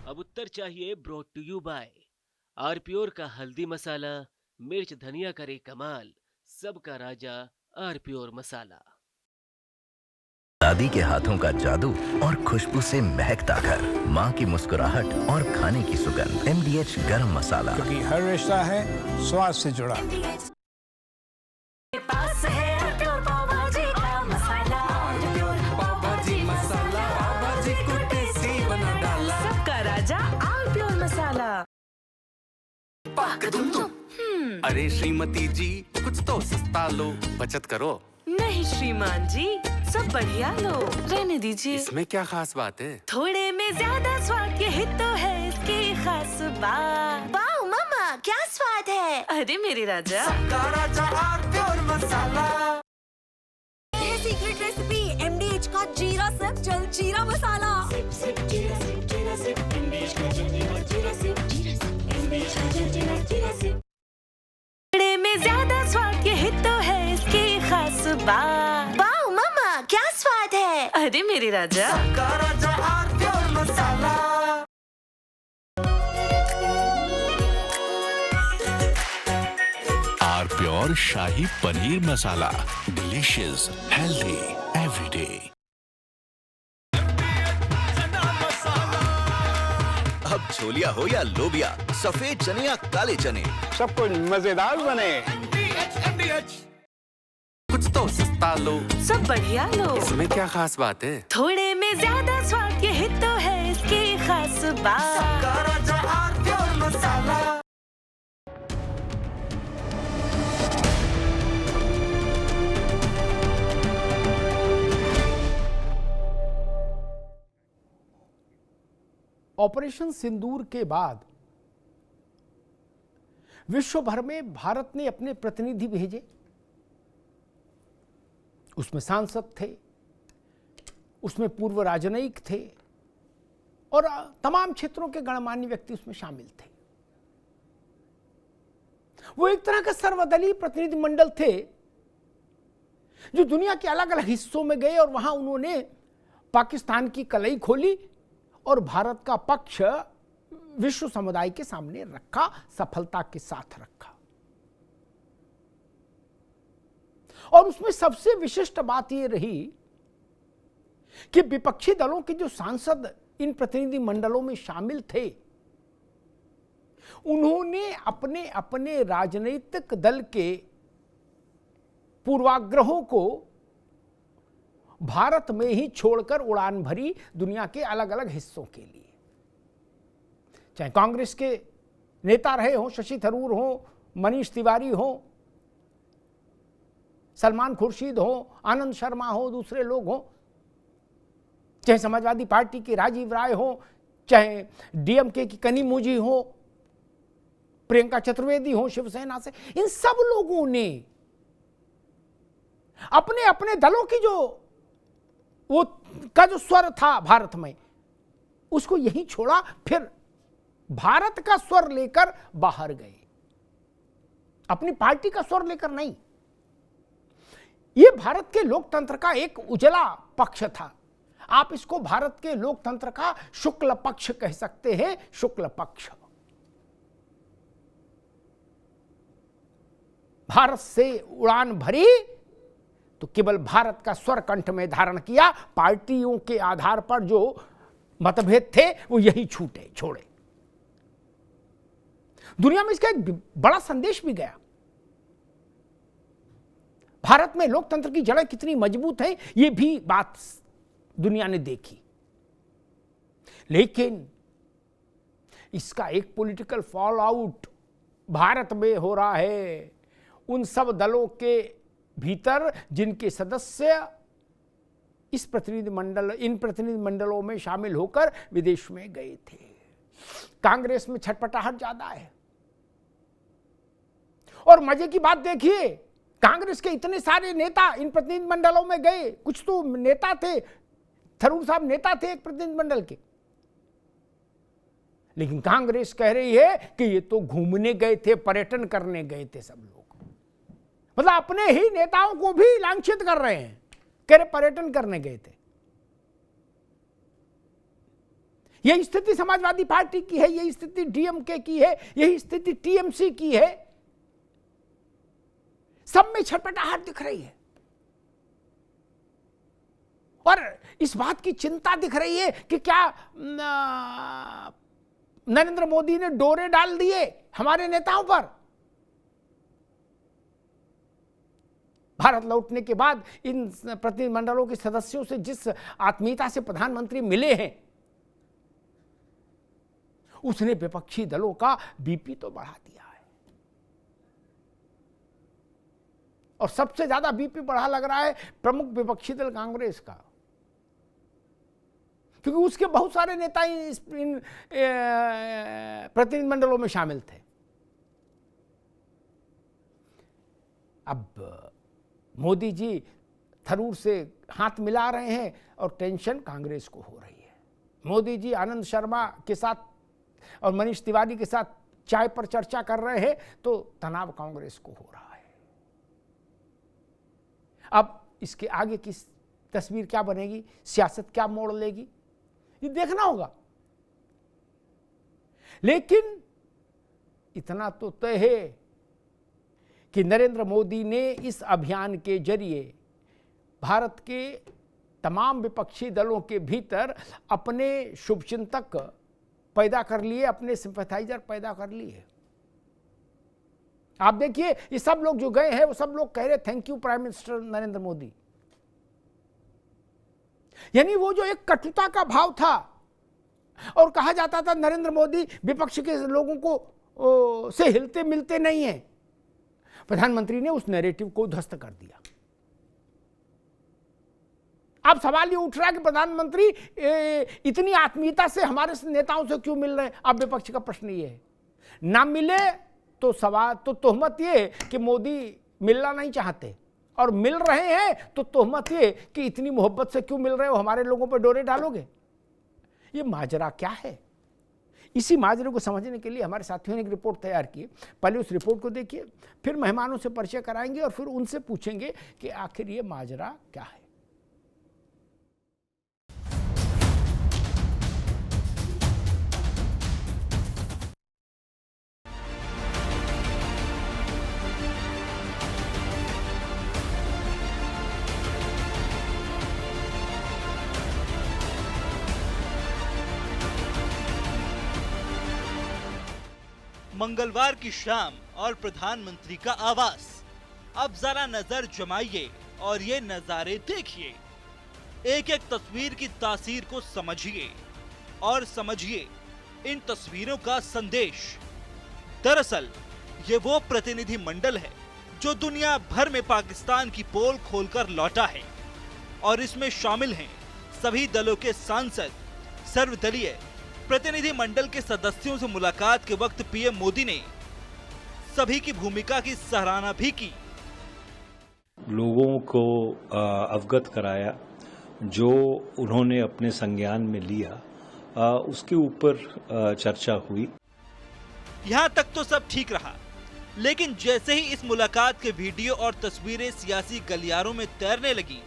अब उत्तर चाहिए brought to you bye आरप्योर का हल्दी मसाला, मिर्च धनिया करे कमाल, सबका राजा आरप्योर मसाला। दादी के हाथों का जादू और खुशबू से महकता घर, माँ की मुस्कुराहट और खाने की सुगंध। MDH गरम मसाला, क्योंकि हर रिश्ता है स्वाद से जुड़ा। पास है आरप्योर पाव भाजी का मसाला, आरप्योर पाव भाजी मसाला, पाव भाजी को टेस्टी बना डाला, सबका राजा आरप्योर मसाला। अरे श्रीमती जी, कुछ तो सस्ता लो, बचत करो। नहीं श्रीमान जी, सब बढ़िया लो, रहने दीजिए। इसमें क्या खास बात है? थोड़े में ज्यादा स्वाद, यही तो है इसकी खास बात। वाओ मामा, क्या स्वाद है। अरे मेरे राजा, सबका राजा आरप्योर मसाला। ये सीक्रेट रेसिपी MDH का जीरा सिप जल जीरा मसाला। सिप सिप जीरा सिप जीरा सिप MDH का जल जीरा सिप जीरा सिप MDH का जल जीरा सिप। थोड़े में ज्यादा स्वाद, यही तो है इसकी खास बात। वाओ मामा, क्या स्वाद है। अरे मेरे राजा, सबका राजा आरप्योर मसाला। आरप्योर शाही paneer masala, delicious, healthy everyday. अब छोलिया हो या लोबिया, सफेद चने या काले चने, सब कुछ मजेदार बने। कुछ तो सस्ता लो, सब बढ़िया लो, इसमें क्या खास बात है? थोड़े में ज्यादा स्वाद, यही तो है इसकी खास बात। सबका राजा आरप्योर मसाला। ऑपरेशन सिंदूर के बाद विश्व भर में भारत ने अपने प्रतिनिधि भेजे। उसमें सांसद थे, उसमें पूर्व राजनयिक थे और तमाम क्षेत्रों के गणमान्य व्यक्ति उसमें शामिल थे। वो एक तरह का सर्वदलीय प्रतिनिधि मंडल थे जो दुनिया के अलग अलग हिस्सों में गए और वहां उन्होंने पाकिस्तान की कलई खोली और भारत का पक्ष विश्व समुदाय के सामने रखा, सफलता के साथ रखा। और उसमें सबसे विशिष्ट बात यह रही कि विपक्षी दलों के जो सांसद इन प्रतिनिधि मंडलों में शामिल थे, उन्होंने अपने अपने राजनीतिक दल के पूर्वाग्रहों को भारत में ही छोड़कर उड़ान भरी दुनिया के अलग अलग हिस्सों के लिए। चाहे कांग्रेस के नेता रहे हों, शशि थरूर हों, मनीष तिवारी हों, सलमान खुर्शीद हों, आनंद शर्मा हो, दूसरे लोग हों, चाहे समाजवादी पार्टी के राजीव राय हो, चाहे DMK की कनिमोझी हो, प्रियंका चतुर्वेदी हो शिवसेना से, इन सब लोगों ने अपने अपने दलों की जो वो का जो स्वर था भारत में, उसको यही छोड़ा, फिर भारत का स्वर लेकर बाहर गए, अपनी पार्टी का स्वर लेकर नहीं। ये भारत के लोकतंत्र का एक उजला पक्ष था। आप इसको भारत के लोकतंत्र का शुक्ल पक्ष कह सकते हैं, शुक्ल पक्ष। भारत से उड़ान भरी तो केवल भारत का स्वर कंठ में धारण किया, पार्टियों के आधार पर जो मतभेद थे वो यही छोड़े। दुनिया में इसका एक बड़ा संदेश भी गया। भारत में लोकतंत्र की जड़ें कितनी मजबूत हैं, ये भी बात दुनिया ने देखी। लेकिन इसका एक पॉलिटिकल फॉल आउट भारत में हो रहा है, उन सब दलों के भीतर जिनके सदस्य इन प्रतिनिधि मंडलों में शामिल होकर विदेश में गए थे। कांग्रेस में छटपटाहट ज्यादा है। और मजे की बात देखिए, कांग्रेस के इतने सारे नेता इन प्रतिनिधि मंडलों में गए, कुछ तो नेता थे, थरूर साहब नेता थे एक प्रतिनिधि मंडल के, लेकिन कांग्रेस कह रही है कि ये तो घूमने गए थे, पर्यटन करने गए थे सब लोग। मतलब अपने ही नेताओं को भी लांछित कर रहे हैं, कह रहे पर्यटन करने गए थे। यही स्थिति समाजवादी पार्टी की है, यही स्थिति डीएमके की है, यही स्थिति टीएमसी की है। सब में छटपटाहट दिख रही है और इस बात की चिंता दिख रही है कि क्या नरेंद्र मोदी ने डोरे डाल दिए हमारे नेताओं पर। भारत लौटने के बाद इन प्रतिनिधिमंडलों के सदस्यों से जिस आत्मीयता से प्रधानमंत्री मिले हैं, उसने विपक्षी दलों का बीपी तो बढ़ा दिया है। और सबसे ज्यादा बीपी बढ़ा लग रहा है प्रमुख विपक्षी दल कांग्रेस का, क्योंकि उसके बहुत सारे नेता इन प्रतिनिधिमंडलों में शामिल थे। अब मोदी जी थरूर से हाथ मिला रहे हैं और टेंशन कांग्रेस को हो रही है। मोदी जी आनंद शर्मा के साथ और मनीष तिवारी के साथ चाय पर चर्चा कर रहे हैं तो तनाव कांग्रेस को हो रहा है। अब इसके आगे की तस्वीर क्या बनेगी, सियासत क्या मोड़ लेगी, ये देखना होगा। लेकिन इतना तो तय है कि नरेंद्र मोदी ने इस अभियान के जरिए भारत के तमाम विपक्षी दलों के भीतर अपने शुभचिंतक पैदा कर लिए, अपने सिंपैथाइजर पैदा कर लिए। आप देखिए ये सब लोग जो गए हैं वो सब लोग कह रहे thank you prime minister Narendra Modi. यानी वो जो एक कटुता का भाव था और कहा जाता था नरेंद्र मोदी विपक्ष के लोगों को से हिलते मिलते नहीं हैं, प्रधानमंत्री ने उस नैरेटिव को ध्वस्त कर दिया। अब सवाल ये उठ रहा है कि प्रधानमंत्री इतनी आत्मीयता से हमारे नेताओं से क्यों मिल रहे हैं। अब विपक्ष का प्रश्न ये है, ना मिले तो सवाल तो तोहमत ये कि मोदी मिलना नहीं चाहते, और मिल रहे हैं तो तोहमत ये कि इतनी मोहब्बत से क्यों मिल रहे हो, हमारे लोगों पर डोरे डालोगे। ये माजरा क्या है? इसी माजरे को समझने के लिए हमारे साथियों ने एक रिपोर्ट तैयार की। पहले उस रिपोर्ट को देखिए, फिर मेहमानों से परिचय कराएंगे और फिर उनसे पूछेंगे कि आखिर ये माजरा क्या है। मंगलवार की शाम और प्रधानमंत्री का आवास। अब जरा नजर जमाइए और ये नजारे देखिए। एक एक तस्वीर की तासीर को समझिए और समझिए इन तस्वीरों का संदेश। दरअसल ये वो प्रतिनिधि मंडल है जो दुनिया भर में पाकिस्तान की पोल खोलकर लौटा है, और इसमें शामिल हैं सभी दलों के सांसद। सर्वदलीय प्रतिनिधि मंडल के सदस्यों से मुलाकात के वक्त पीएम मोदी ने सभी की भूमिका की सराहना भी की। लोगों को अवगत कराया, जो उन्होंने अपने संज्ञान में लिया, उसके ऊपर चर्चा हुई। यहाँ तक तो सब ठीक रहा, लेकिन जैसे ही इस मुलाकात के वीडियो और तस्वीरें सियासी गलियारों में तैरने लगी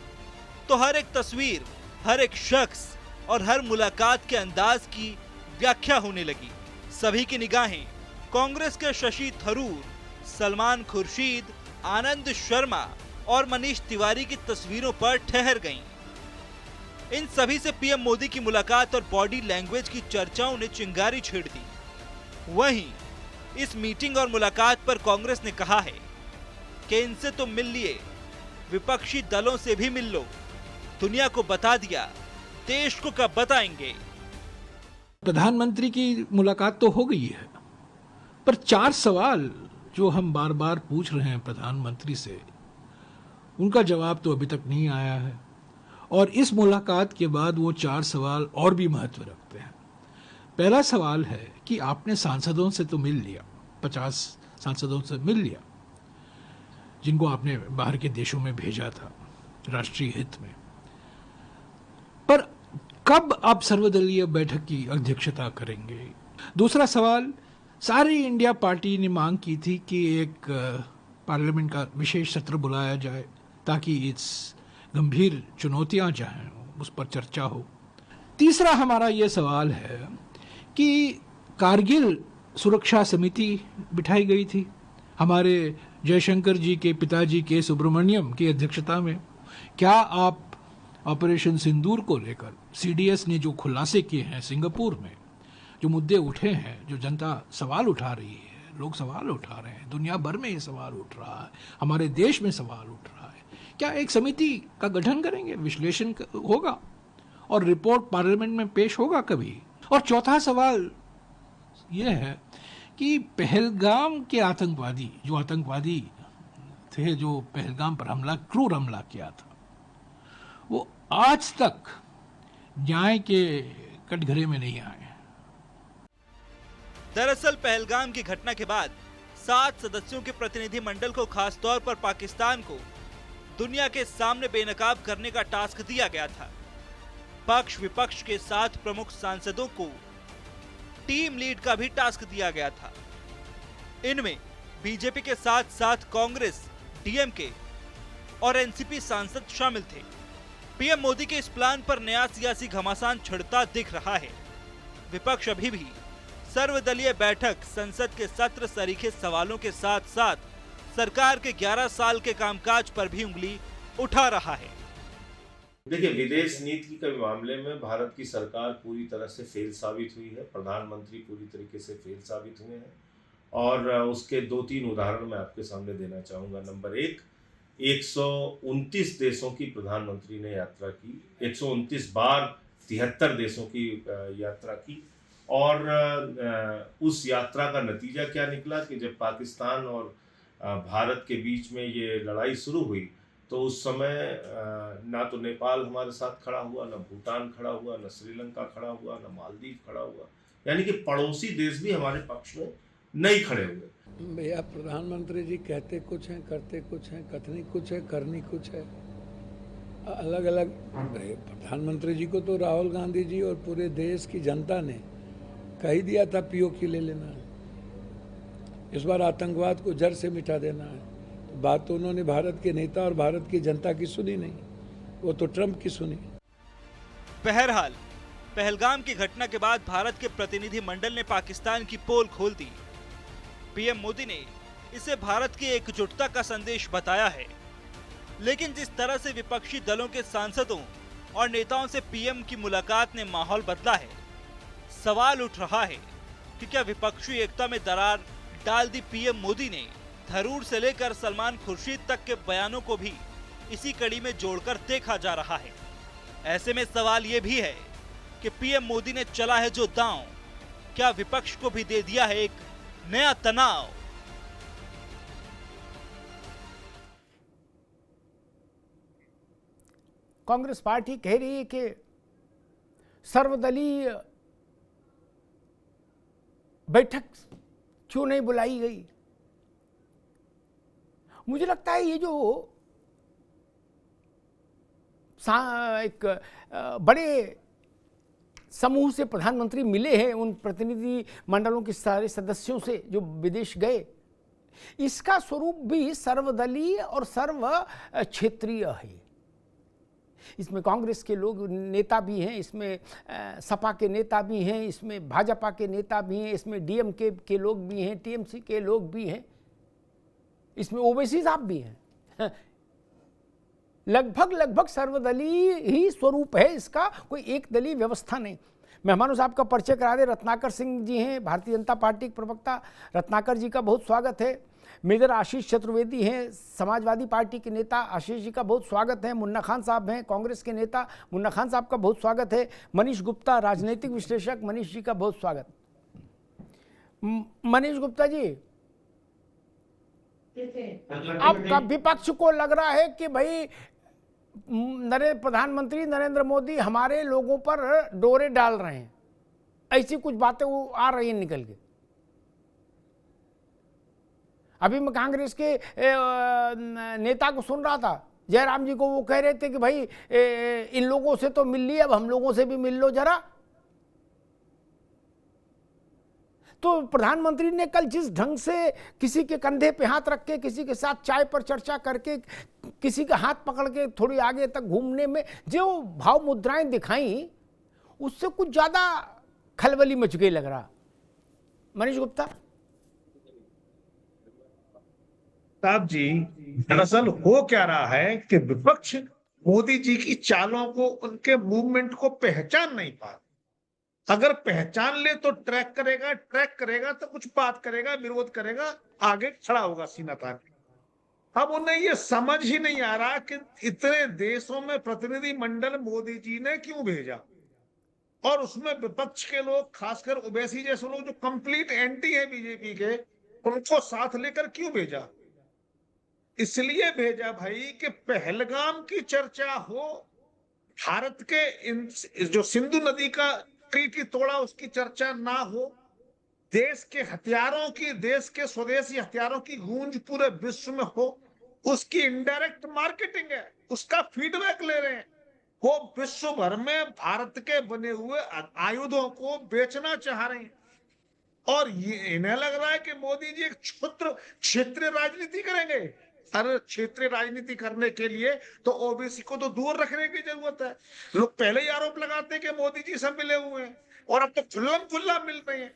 तो हर एक तस्वीर, हर एक शख्स और हर मुलाकात के अंदाज की व्याख्या होने लगी। सभी की निगाहें कांग्रेस के शशि थरूर, सलमान खुर्शीद, आनंद शर्मा और मनीष तिवारी की तस्वीरों पर ठहर गईं। इन सभी से पीएम मोदी की मुलाकात और बॉडी लैंग्वेज की चर्चाओं ने चिंगारी छेड़ दी। वहीं इस मीटिंग और मुलाकात पर कांग्रेस ने कहा है कि इनसे तो मिल लिए, विपक्षी दलों से भी मिल लो। दुनिया को बता दिया, देश को कब बताएंगे। प्रधानमंत्री की मुलाकात तो हो गई है, पर 4 सवाल जो हम बार बार पूछ रहे हैं प्रधानमंत्री से, उनका जवाब तो अभी तक नहीं आया है। और इस मुलाकात के बाद वो 4 सवाल और भी महत्व रखते हैं। पहला सवाल है कि आपने सांसदों से तो मिल लिया, 50 सांसदों से मिल लिया, जिनको आपने बाहर के देशों में भेजा था राष्ट्रीय हित में, पर कब आप सर्वदलीय बैठक की अध्यक्षता करेंगे? दूसरा सवाल, सारी इंडिया पार्टी ने मांग की थी कि एक पार्लियामेंट का विशेष सत्र बुलाया जाए ताकि इस गंभीर चुनौतियां जो हैं उस पर चर्चा हो। तीसरा हमारा ये सवाल है कि कारगिल सुरक्षा समिति बिठाई गई थी हमारे जयशंकर जी के पिताजी के सुब्रमण्यम की अध्यक्षता में। क्या आप ऑपरेशन सिंदूर को लेकर सीडीएस ने जो खुलासे किए हैं सिंगापुर में, जो मुद्दे उठे हैं, जो जनता सवाल उठा रही है, लोग सवाल उठा रहे हैं, दुनिया भर में ये सवाल उठ रहा है, हमारे देश में सवाल उठ रहा है, क्या एक समिति का गठन करेंगे, विश्लेषण होगा और रिपोर्ट पार्लियामेंट में पेश होगा कभी? और चौथा सवाल यह है कि पहलगाम के आतंकवादी थे जो पहलगाम पर क्रूर हमला किया था, वो आज तक न्याय के कटघरे में नहीं आए। दरअसल पहलगाम की घटना के बाद 7 सदस्यों के प्रतिनिधि मंडल को खासतौर पर पाकिस्तान को दुनिया के सामने बेनकाब करने का टास्क दिया गया था। पक्ष विपक्ष के 7 प्रमुख सांसदों को टीम लीड का भी टास्क दिया गया था। इनमें बीजेपी के साथ साथ कांग्रेस, डीएमके और एनसीपी सांसद शामिल थे। पीएम मोदी के इस प्लान पर नया सियासी घमासान छिड़ता दिख रहा है। विपक्ष अभी भी सर्वदलीय बैठक, संसद के सत्र, सरीखे सवालों के साथ साथ सरकार के 11 साल के कामकाज पर भी उंगली उठा रहा है। देखिए, विदेश नीति के मामले में भारत की सरकार पूरी तरह से फेल साबित हुई है। प्रधानमंत्री पूरी तरीके से फेल साबित हुए हैं और उसके 2-3 उदाहरण मैं आपके सामने देना चाहूँगा। नंबर 1, 129 देशों की प्रधानमंत्री ने यात्रा की, 129 बार 73 देशों की यात्रा की और उस यात्रा का नतीजा क्या निकला कि जब पाकिस्तान और भारत के बीच में ये लड़ाई शुरू हुई तो उस समय ना तो नेपाल हमारे साथ खड़ा हुआ, ना भूटान खड़ा हुआ, ना श्रीलंका खड़ा हुआ, ना मालदीव खड़ा हुआ, यानी कि पड़ोसी देश भी हमारे पक्ष में नहीं खड़े हुए। भैया, प्रधानमंत्री जी कहते कुछ हैं, करते कुछ हैं, कथनी कुछ है, करनी कुछ है, अलग अलग। प्रधानमंत्री जी को तो राहुल गांधी जी और पूरे देश की जनता ने कह ही दिया था पीओके ले लेना है, इस बार आतंकवाद को जड़ से मिटा देना है। तो बात तो उन्होंने भारत के नेता और भारत की जनता की सुनी नहीं, वो तो ट्रंप की सुनी। बहरहाल पहलगाम की घटना के बाद भारत के प्रतिनिधि मंडल ने पाकिस्तान की पोल खोल दी। पीएम मोदी ने इसे भारत की एकजुटता का संदेश बताया है, लेकिन जिस तरह से विपक्षी दलों के सांसदों और नेताओं से पीएम की मुलाकात ने माहौल बदला है, सवाल उठ रहा है कि क्या विपक्षी एकता में दरार डाल दी पीएम मोदी ने? थरूर से लेकर सलमान खुर्शीद तक के बयानों को भी इसी कड़ी में जोड़कर देखा जा रहा है। ऐसे में सवाल ये भी है कि पीएम मोदी ने चला है जो दांव, क्या विपक्ष को भी दे दिया है एक नया तनाव? कांग्रेस पार्टी कह रही है कि सर्वदलीय बैठक क्यों नहीं बुलाई गई। मुझे लगता है ये जो एक बड़े समूह से प्रधानमंत्री मिले हैं, उन प्रतिनिधि मंडलों के सारे सदस्यों से जो विदेश गए, इसका स्वरूप भी सर्वदलीय और सर्व क्षेत्रीय है। इसमें कांग्रेस के लोग नेता भी हैं, इसमें सपा के नेता भी हैं, इसमें भाजपा के नेता भी हैं, इसमें डीएमके के लोग भी हैं, टीएमसी के लोग भी हैं, इसमें ओवैसी साहब भी हैं। लगभग सर्वदलीय ही स्वरूप है इसका, कोई एक दलीय व्यवस्था नहीं। मेहमानों साहब का परिचय करा दे। रत्नाकर सिंह जी हैं, भारतीय जनता पार्टी के प्रवक्ता। रत्नाकर जी का बहुत स्वागत है। मेजर आशीष चतुर्वेदी हैं, समाजवादी पार्टी के नेता, आशीष जी का बहुत स्वागत है। मुन्ना खान साहब हैं, कांग्रेस के नेता, मुन्ना खान साहब का बहुत स्वागत है। मनीष गुप्ता, राजनीतिक विश्लेषक, मनीष जी का बहुत स्वागत। मनीष गुप्ता जी, अब विपक्ष को लग रहा है कि भाई प्रधानमंत्री नरेंद्र मोदी हमारे लोगों पर डोरे डाल रहे हैं, ऐसी कुछ बातें वो आ रही हैं निकल के। अभी मैं कांग्रेस के नेता को सुन रहा था, जयराम जी को, वो कह रहे थे कि भाई इन लोगों से तो मिल ली, अब हम लोगों से भी मिल लो जरा। तो प्रधानमंत्री ने कल जिस ढंग से किसी के कंधे पे हाथ रख के, किसी के साथ चाय पर चर्चा करके, किसी का हाथ पकड़ के थोड़ी आगे तक घूमने में जो भाव मुद्राएं दिखाई, उससे कुछ ज्यादा खलबली मच गई लग रहा। मनीष गुप्ता। साहब जी, दरअसल हो क्या रहा है कि विपक्ष मोदी जी की चालों को, उनके मूवमेंट को पहचान नहीं पा रहा। अगर पहचान ले तो ट्रैक करेगा तो कुछ बात करेगा, विरोध करेगा, आगे खड़ा होगा सीना तान के। अब उन्हें ये समझ ही नहीं आ रहा कि इतने देशों में प्रतिनिधि मंडल मोदी जी ने क्यों भेजा, और उसमें विपक्ष के लोग, खासकर ओवैसी जैसे लोग जो कंप्लीट एंटी है बीजेपी के, उनको साथ लेकर क्यों भेजा। इसलिए भेजा भाई कि पहलगाम की चर्चा हो, भारत के जो सिंधु नदी का ट्रीटी तोड़ा उसकी चर्चा ना हो, देश के हथियारों की, देश के स्वदेशी हथियारों की गूंज पूरे विश्व में हो, उसकी इनडायरेक्ट मार्केटिंग है, उसका फीडबैक ले रहे हैं। वो विश्व भर में भारत के बने हुए आयुधों को बेचना चाह रहे हैं, और ये इन्हें लग रहा है कि मोदी जी एक क्षेत्रीय राजनीति करेंगे। अरे क्षेत्रीय राजनीति करने के लिए तो ओबीसी को तो दूर रखने की जरूरत है। लोग पहले ही आरोप लगाते हैं कि मोदी जी से मिले हुए हैं, और अब तो खुल्लम-खुल्ला मिल रहे हैं।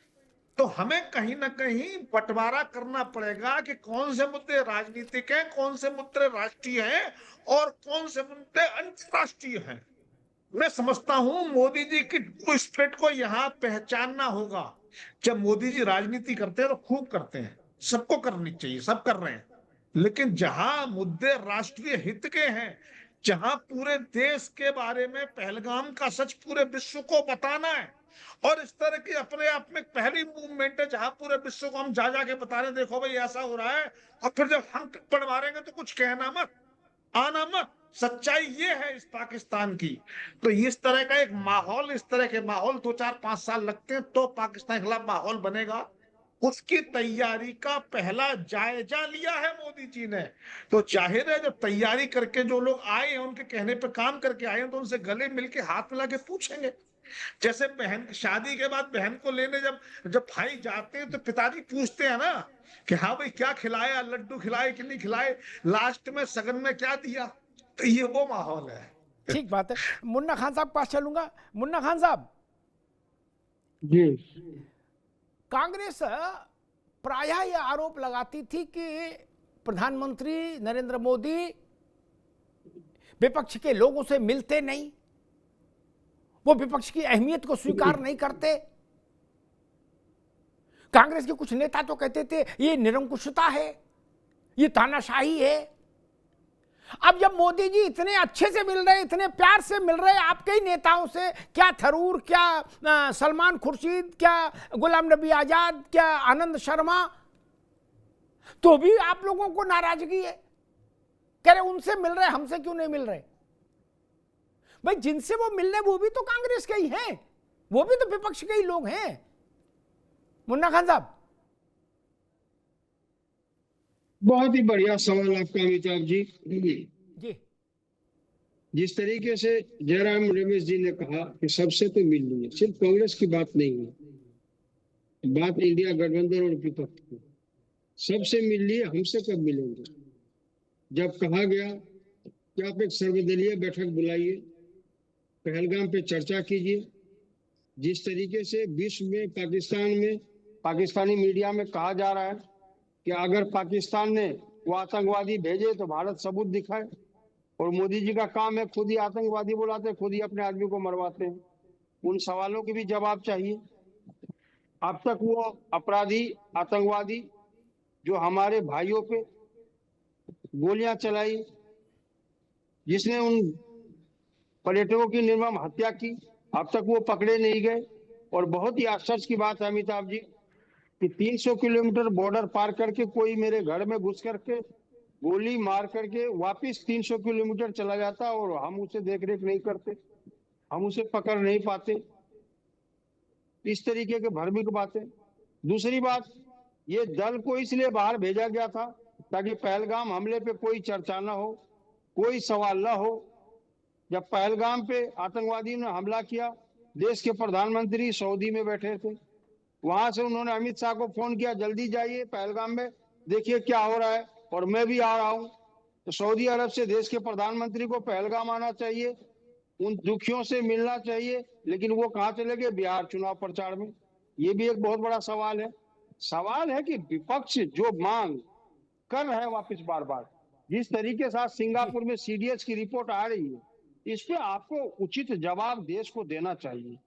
तो हमें कहीं ना कहीं बंटवारा करना पड़ेगा कि कौन से मुद्दे राजनीतिक हैं, कौन से मुद्दे राष्ट्रीय हैं, और कौन से मुद्दे अंतरराष्ट्रीय हैं। मैं समझता हूं मोदी जी की स्प्रिट को यहाँ पहचानना होगा। जब मोदी जी राजनीति करते हैं तो खूब करते हैं, सबको करनी चाहिए, सब कर रहे हैं, लेकिन जहां मुद्दे राष्ट्रीय हित के हैं, जहां पूरे देश के बारे में पहलगाम का सच पूरे विश्व को बताना है, और इस तरह की अपने आप में पहली मूवमेंट है जहां पूरे विश्व को हम जा के बता रहे, देखो भाई ऐसा हो रहा है, और फिर जब हम थप्पड़ मारेंगे तो कुछ कहना मत, आना मत। सच्चाई ये है इस पाकिस्तान की। तो इस तरह का एक माहौल, इस तरह के माहौल 2-4-5 साल लगते हैं तो पाकिस्तान के खिलाफ माहौल बनेगा। उसकी तैयारी का पहला जायजा लिया है मोदी जी ने। तो जाहिर है जब तैयारी करके जो लोग आए हैं, उनके कहने पे काम करके आए हैं, तो उनसे गले मिलके हाथ मिला के पूछेंगे। जैसे बहन शादी के बाद बहन को लेने जब भाई जाते हैं तो पिताजी पूछते हैं ना कि हाँ भाई क्या खिलाया, लड्डू खिलाए कि नहीं खिलाए, लास्ट में सगन में क्या दिया। तो ये वो माहौल है। ठीक बात है। मुन्ना खान साहब पास चलूंगा। मुन्ना खान साहब जी, कांग्रेस प्रायः यह आरोप लगाती थी कि प्रधानमंत्री नरेंद्र मोदी विपक्ष के लोगों से मिलते नहीं, वो विपक्ष की अहमियत को स्वीकार नहीं करते। कांग्रेस के कुछ नेता तो कहते थे ये निरंकुशता है, ये तानाशाही है। अब जब मोदी जी इतने अच्छे से मिल रहे, इतने प्यार से मिल रहे आपके ही नेताओं से, क्या थरूर, क्या सलमान खुर्शीद, क्या गुलाम नबी आजाद, क्या आनंद शर्मा, तो भी आप लोगों को नाराजगी है। कह रहे उनसे मिल रहे, हमसे क्यों नहीं मिल रहे। भाई जिनसे वो मिल रहे वो भी तो कांग्रेस के ही हैं, वो भी तो विपक्ष के ही लोग हैं। मुन्ना खान साहब। बहुत ही बढ़िया सवाल आपका अमिताभ जी। जी, जिस तरीके से जयराम रमेश जी ने कहा कि सबसे तो मिल लीजिए, सिर्फ कांग्रेस की बात नहीं है, बात इंडिया गठबंधन और विपक्ष की। सबसे मिल लिए, हमसे कब मिलेंगे। जब कहा गया कि आप एक सर्वदलीय बैठक बुलाइए, पहलगाम पे चर्चा कीजिए, जिस तरीके से विश्व में, पाकिस्तान में, पाकिस्तानी मीडिया में कहा जा रहा है कि अगर पाकिस्तान ने वो आतंकवादी भेजे तो भारत सबूत दिखाए, और मोदी जी का काम है खुद ही आतंकवादी बुलाते, खुद ही अपने आदमी को मरवाते हैं। उन सवालों के भी जवाब चाहिए। अब तक वो अपराधी, आतंकवादी जो हमारे भाइयों पे गोलियां चलाई, जिसने उन पर्यटकों की निर्मम हत्या की, अब तक वो पकड़े नहीं गए। और बहुत ही आश्चर्य की बात है अमिताभ जी कि 300 किलोमीटर बॉर्डर पार करके कोई मेरे घर में घुस करके गोली मार करके वापस 300 किलोमीटर चला जाता और हम उसे देख रेख नहीं करते, हम उसे पकड़ नहीं पाते। इस तरीके के भर्मिक बातें। दूसरी बात, ये दल को इसलिए बाहर भेजा गया था ताकि पहलगाम हमले पे कोई चर्चा ना हो, कोई सवाल ना हो। जब पहलगाम पे आतंकवादी ने हमला किया, देश के प्रधानमंत्री सऊदी में बैठे थे, वहां से उन्होंने अमित शाह को फोन किया, जल्दी जाइए पहलगाम में, देखिए क्या हो रहा है और मैं भी आ रहा हूं। तो सऊदी अरब से देश के प्रधानमंत्री को पहलगाम आना चाहिए, उन दुखियों से मिलना चाहिए, लेकिन वो कहाँ चले गए बिहार चुनाव प्रचार में? ये भी एक बहुत बड़ा सवाल है। सवाल है कि विपक्ष जो मांग कर रहा है वापस बार बार, जिस तरीके से आज सिंगापुर में सीडीएस की रिपोर्ट आ रही है, इस पे आपको उचित जवाब देश को देना चाहिए।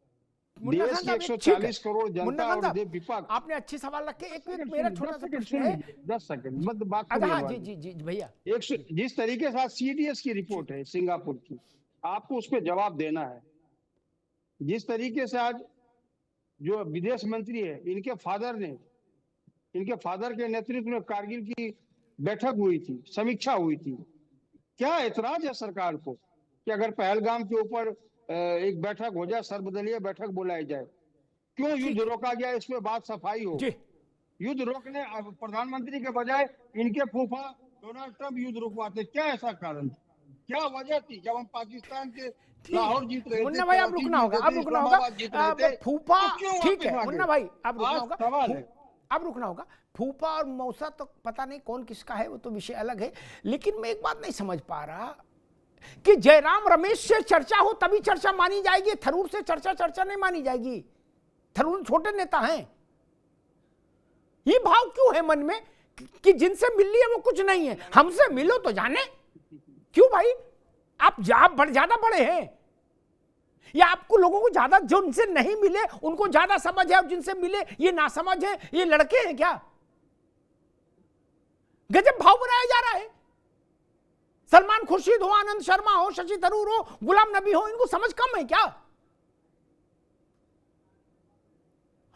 मुन्ना देश खान की साहब, 140 करोड़ मुन्ना जनता खान और साहब, विपक्ष। आपने अच्छे सवाल रखे। एक मेरा छोटा सा प्रश्न है। 10 सेकंड मत बात हाँ करिए। जी जी जी भैया, जिस तरीके से आज सीडीएस की रिपोर्ट है सिंगापुर की, आपको उस पर जवाब देना है। जिस तरीके से आज जो विदेश मंत्री है, इनके फादर के नेतृत्व में कारगिल की बैठक हुई थी, समीक्षा हुई थी। क्या ऐतराज है सरकार को कि अगर पहलगाम के ऊपर एक बैठक हो जाए, सर्वदलीय बैठक बुलाई जाए? क्यों युद्ध रोका गया, इस पे बात सफाई हो। युद्ध रोकने प्रधानमंत्री के बजाय इनके फूफा डोनाल्ड ट्रंप युद्ध रुकवाते, क्या ऐसा कारण था? क्या वजह थी? जब हम पाकिस्तान के लाहौर जीत रहे थे, मुन्ना भाई आप रुकना होगा, अब रुकना होगा। फूफा ठीक है मुन्ना भाई, अब रुकना होगा, अब रुकना होगा। फूफा और मौसा तो पता नहीं कौन किसका है, वो तो विषय अलग है। लेकिन मैं एक बात नहीं समझ पा रहा कि जयराम रमेश से चर्चा हो तभी चर्चा मानी जाएगी, थरूर से चर्चा नहीं मानी जाएगी। थरूर छोटे नेता हैं। ये भाव क्यों है मन में कि जिनसे मिल लिए वो कुछ नहीं है, हमसे मिलो तो जाने? क्यों भाई, आप ज्यादा बड़े हैं या आपको लोगों को ज्यादा, जो उनसे नहीं मिले उनको ज्यादा समझ है और जिनसे मिले ये नासमझ है? ये लड़के हैं क्या? गजब भाव बनाया जा रहा है। सलमान खुर्शीद हो, आनंद शर्मा हो, शशि थरूर हो, गुलाम नबी हो, इनको समझ कम है क्या?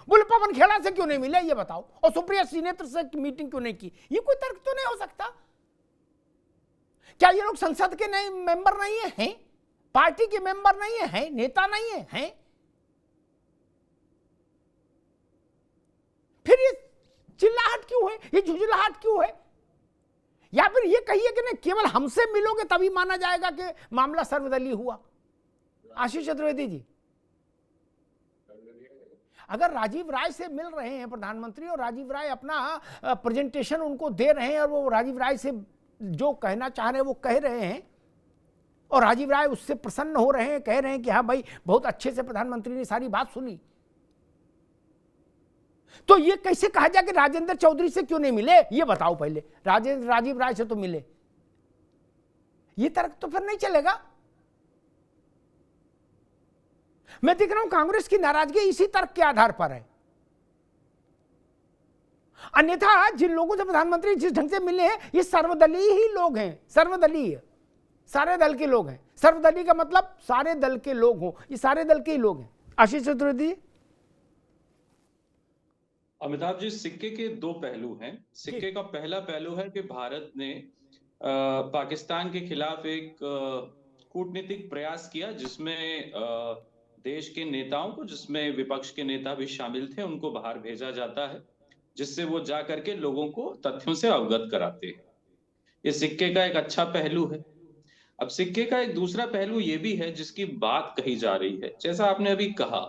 बोले पवन खेड़ा से क्यों नहीं मिले ये बताओ, और सुप्रिया श्रीनेत्र से मीटिंग क्यों नहीं की? ये कोई तर्क तो नहीं हो सकता। क्या ये लोग संसद के नए मेंबर नहीं है? पार्टी के मेंबर नहीं है? नेता नहीं है? फिर ये चिल्लाहट क्यों है, ये झुंझलाहट क्यों है? या फिर ये कहिए कि नहीं केवल हमसे मिलोगे तभी माना जाएगा कि मामला सर्वदलीय हुआ? आशीष चतुर्वेदी जी, अगर राजीव राय से मिल रहे हैं प्रधानमंत्री और राजीव राय अपना प्रेजेंटेशन उनको दे रहे हैं और वो राजीव राय से जो कहना चाह रहे हैं वो कह रहे हैं और राजीव राय उससे प्रसन्न हो रहे हैं, कह रहे हैं कि हाँ भाई बहुत अच्छे से प्रधानमंत्री ने सारी बात सुनी, तो ये कैसे कहा जाए कि राजेंद्र चौधरी से क्यों नहीं मिले? ये बताओ पहले। राजीव राय से तो मिले, ये तर्क तो फिर नहीं चलेगा। मैं देख रहा हूं कांग्रेस की नाराजगी इसी तर्क के आधार पर है। अन्यथा जिन लोगों से प्रधानमंत्री जिस ढंग से मिले हैं ये सर्वदलीय ही लोग हैं, सर्वदलीय, सारे दल के लोग हैं। सर्वदलीय का मतलब सारे दल के लोग हों, ये सारे दल के ही लोग हैं। आशीष चतुर्वेदी। अमिताभ जी, सिक्के के दो पहलू हैं। सिक्के का पहला पहलू है कि भारत ने पाकिस्तान के खिलाफ एक कूटनीतिक प्रयास किया जिसमें देश के नेताओं को, जिसमें विपक्ष के नेता भी शामिल थे, उनको बाहर भेजा जाता है जिससे वो जा करके लोगों को तथ्यों से अवगत कराते हैं। ये सिक्के का एक अच्छा पहलू है। अब सिक्के का एक दूसरा पहलू ये भी है जिसकी बात कही जा रही है, जैसा आपने अभी कहा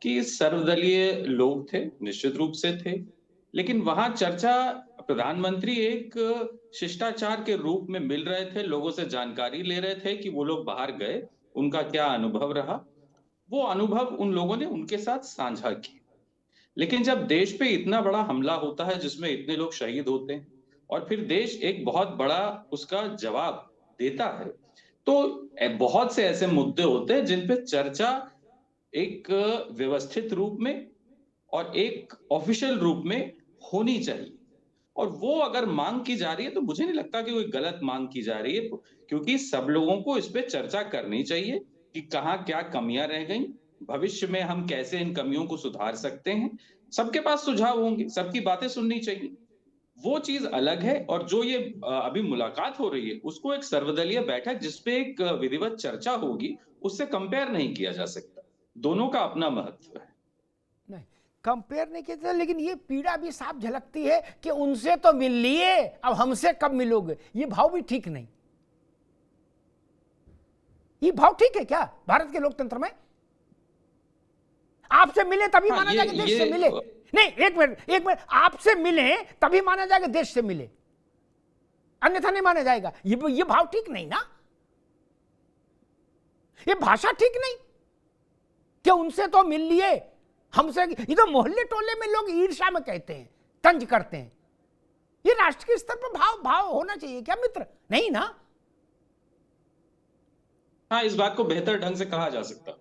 कि सर्वदलीय लोग थे, निश्चित रूप से थे, लेकिन वहां चर्चा प्रधानमंत्री एक शिष्टाचार के रूप में मिल रहे थे, लोगों से जानकारी ले रहे थे कि वो लोग बाहर गए, उनका क्या अनुभव रहा, वो अनुभव उन लोगों ने उनके साथ साझा किया। लेकिन जब देश पे इतना बड़ा हमला होता है जिसमें इतने लोग शहीद होते हैं और फिर देश एक बहुत बड़ा उसका जवाब देता है, तो बहुत से ऐसे मुद्दे होते हैं जिन पे चर्चा एक व्यवस्थित रूप में और एक ऑफिशियल रूप में होनी चाहिए। और वो अगर मांग की जा रही है तो मुझे नहीं लगता कि कोई गलत मांग की जा रही है, क्योंकि सब लोगों को इस पे चर्चा करनी चाहिए कि कहाँ क्या कमियां रह गई, भविष्य में हम कैसे इन कमियों को सुधार सकते हैं। सबके पास सुझाव होंगे, सबकी बातें सुननी चाहिए, वो चीज अलग है। और जो ये अभी मुलाकात हो रही है उसको एक सर्वदलीय बैठक जिसपे एक विधिवत चर्चा होगी उससे कंपेयर नहीं किया जा सकता। दोनों का अपना महत्व है, नहीं कंपेयर नहीं किया, लेकिन ये पीड़ा भी साफ झलकती है कि उनसे तो मिल लिए, अब हमसे कब मिलोगे? ये भाव भी ठीक नहीं। ये भाव ठीक है क्या भारत के लोकतंत्र में? आपसे मिले तभी माना जाएगा देश से मिले? नहीं, एक मिनट, आपसे मिले तभी माना जाएगा देश से मिले, अन्यथा नहीं माना जाएगा। ये भाव ठीक नहीं ना। ये भाषा ठीक नहीं कि उनसे तो मिल लिए, हमसे, ये तो मोहल्ले टोले में लोग ईर्ष्या में कहते हैं, तंज करते हैं। ये राष्ट्र के स्तर पर भाव होना चाहिए क्या मित्र? नहीं ना। हाँ, इस बात को बेहतर ढंग से कहा जा सकता।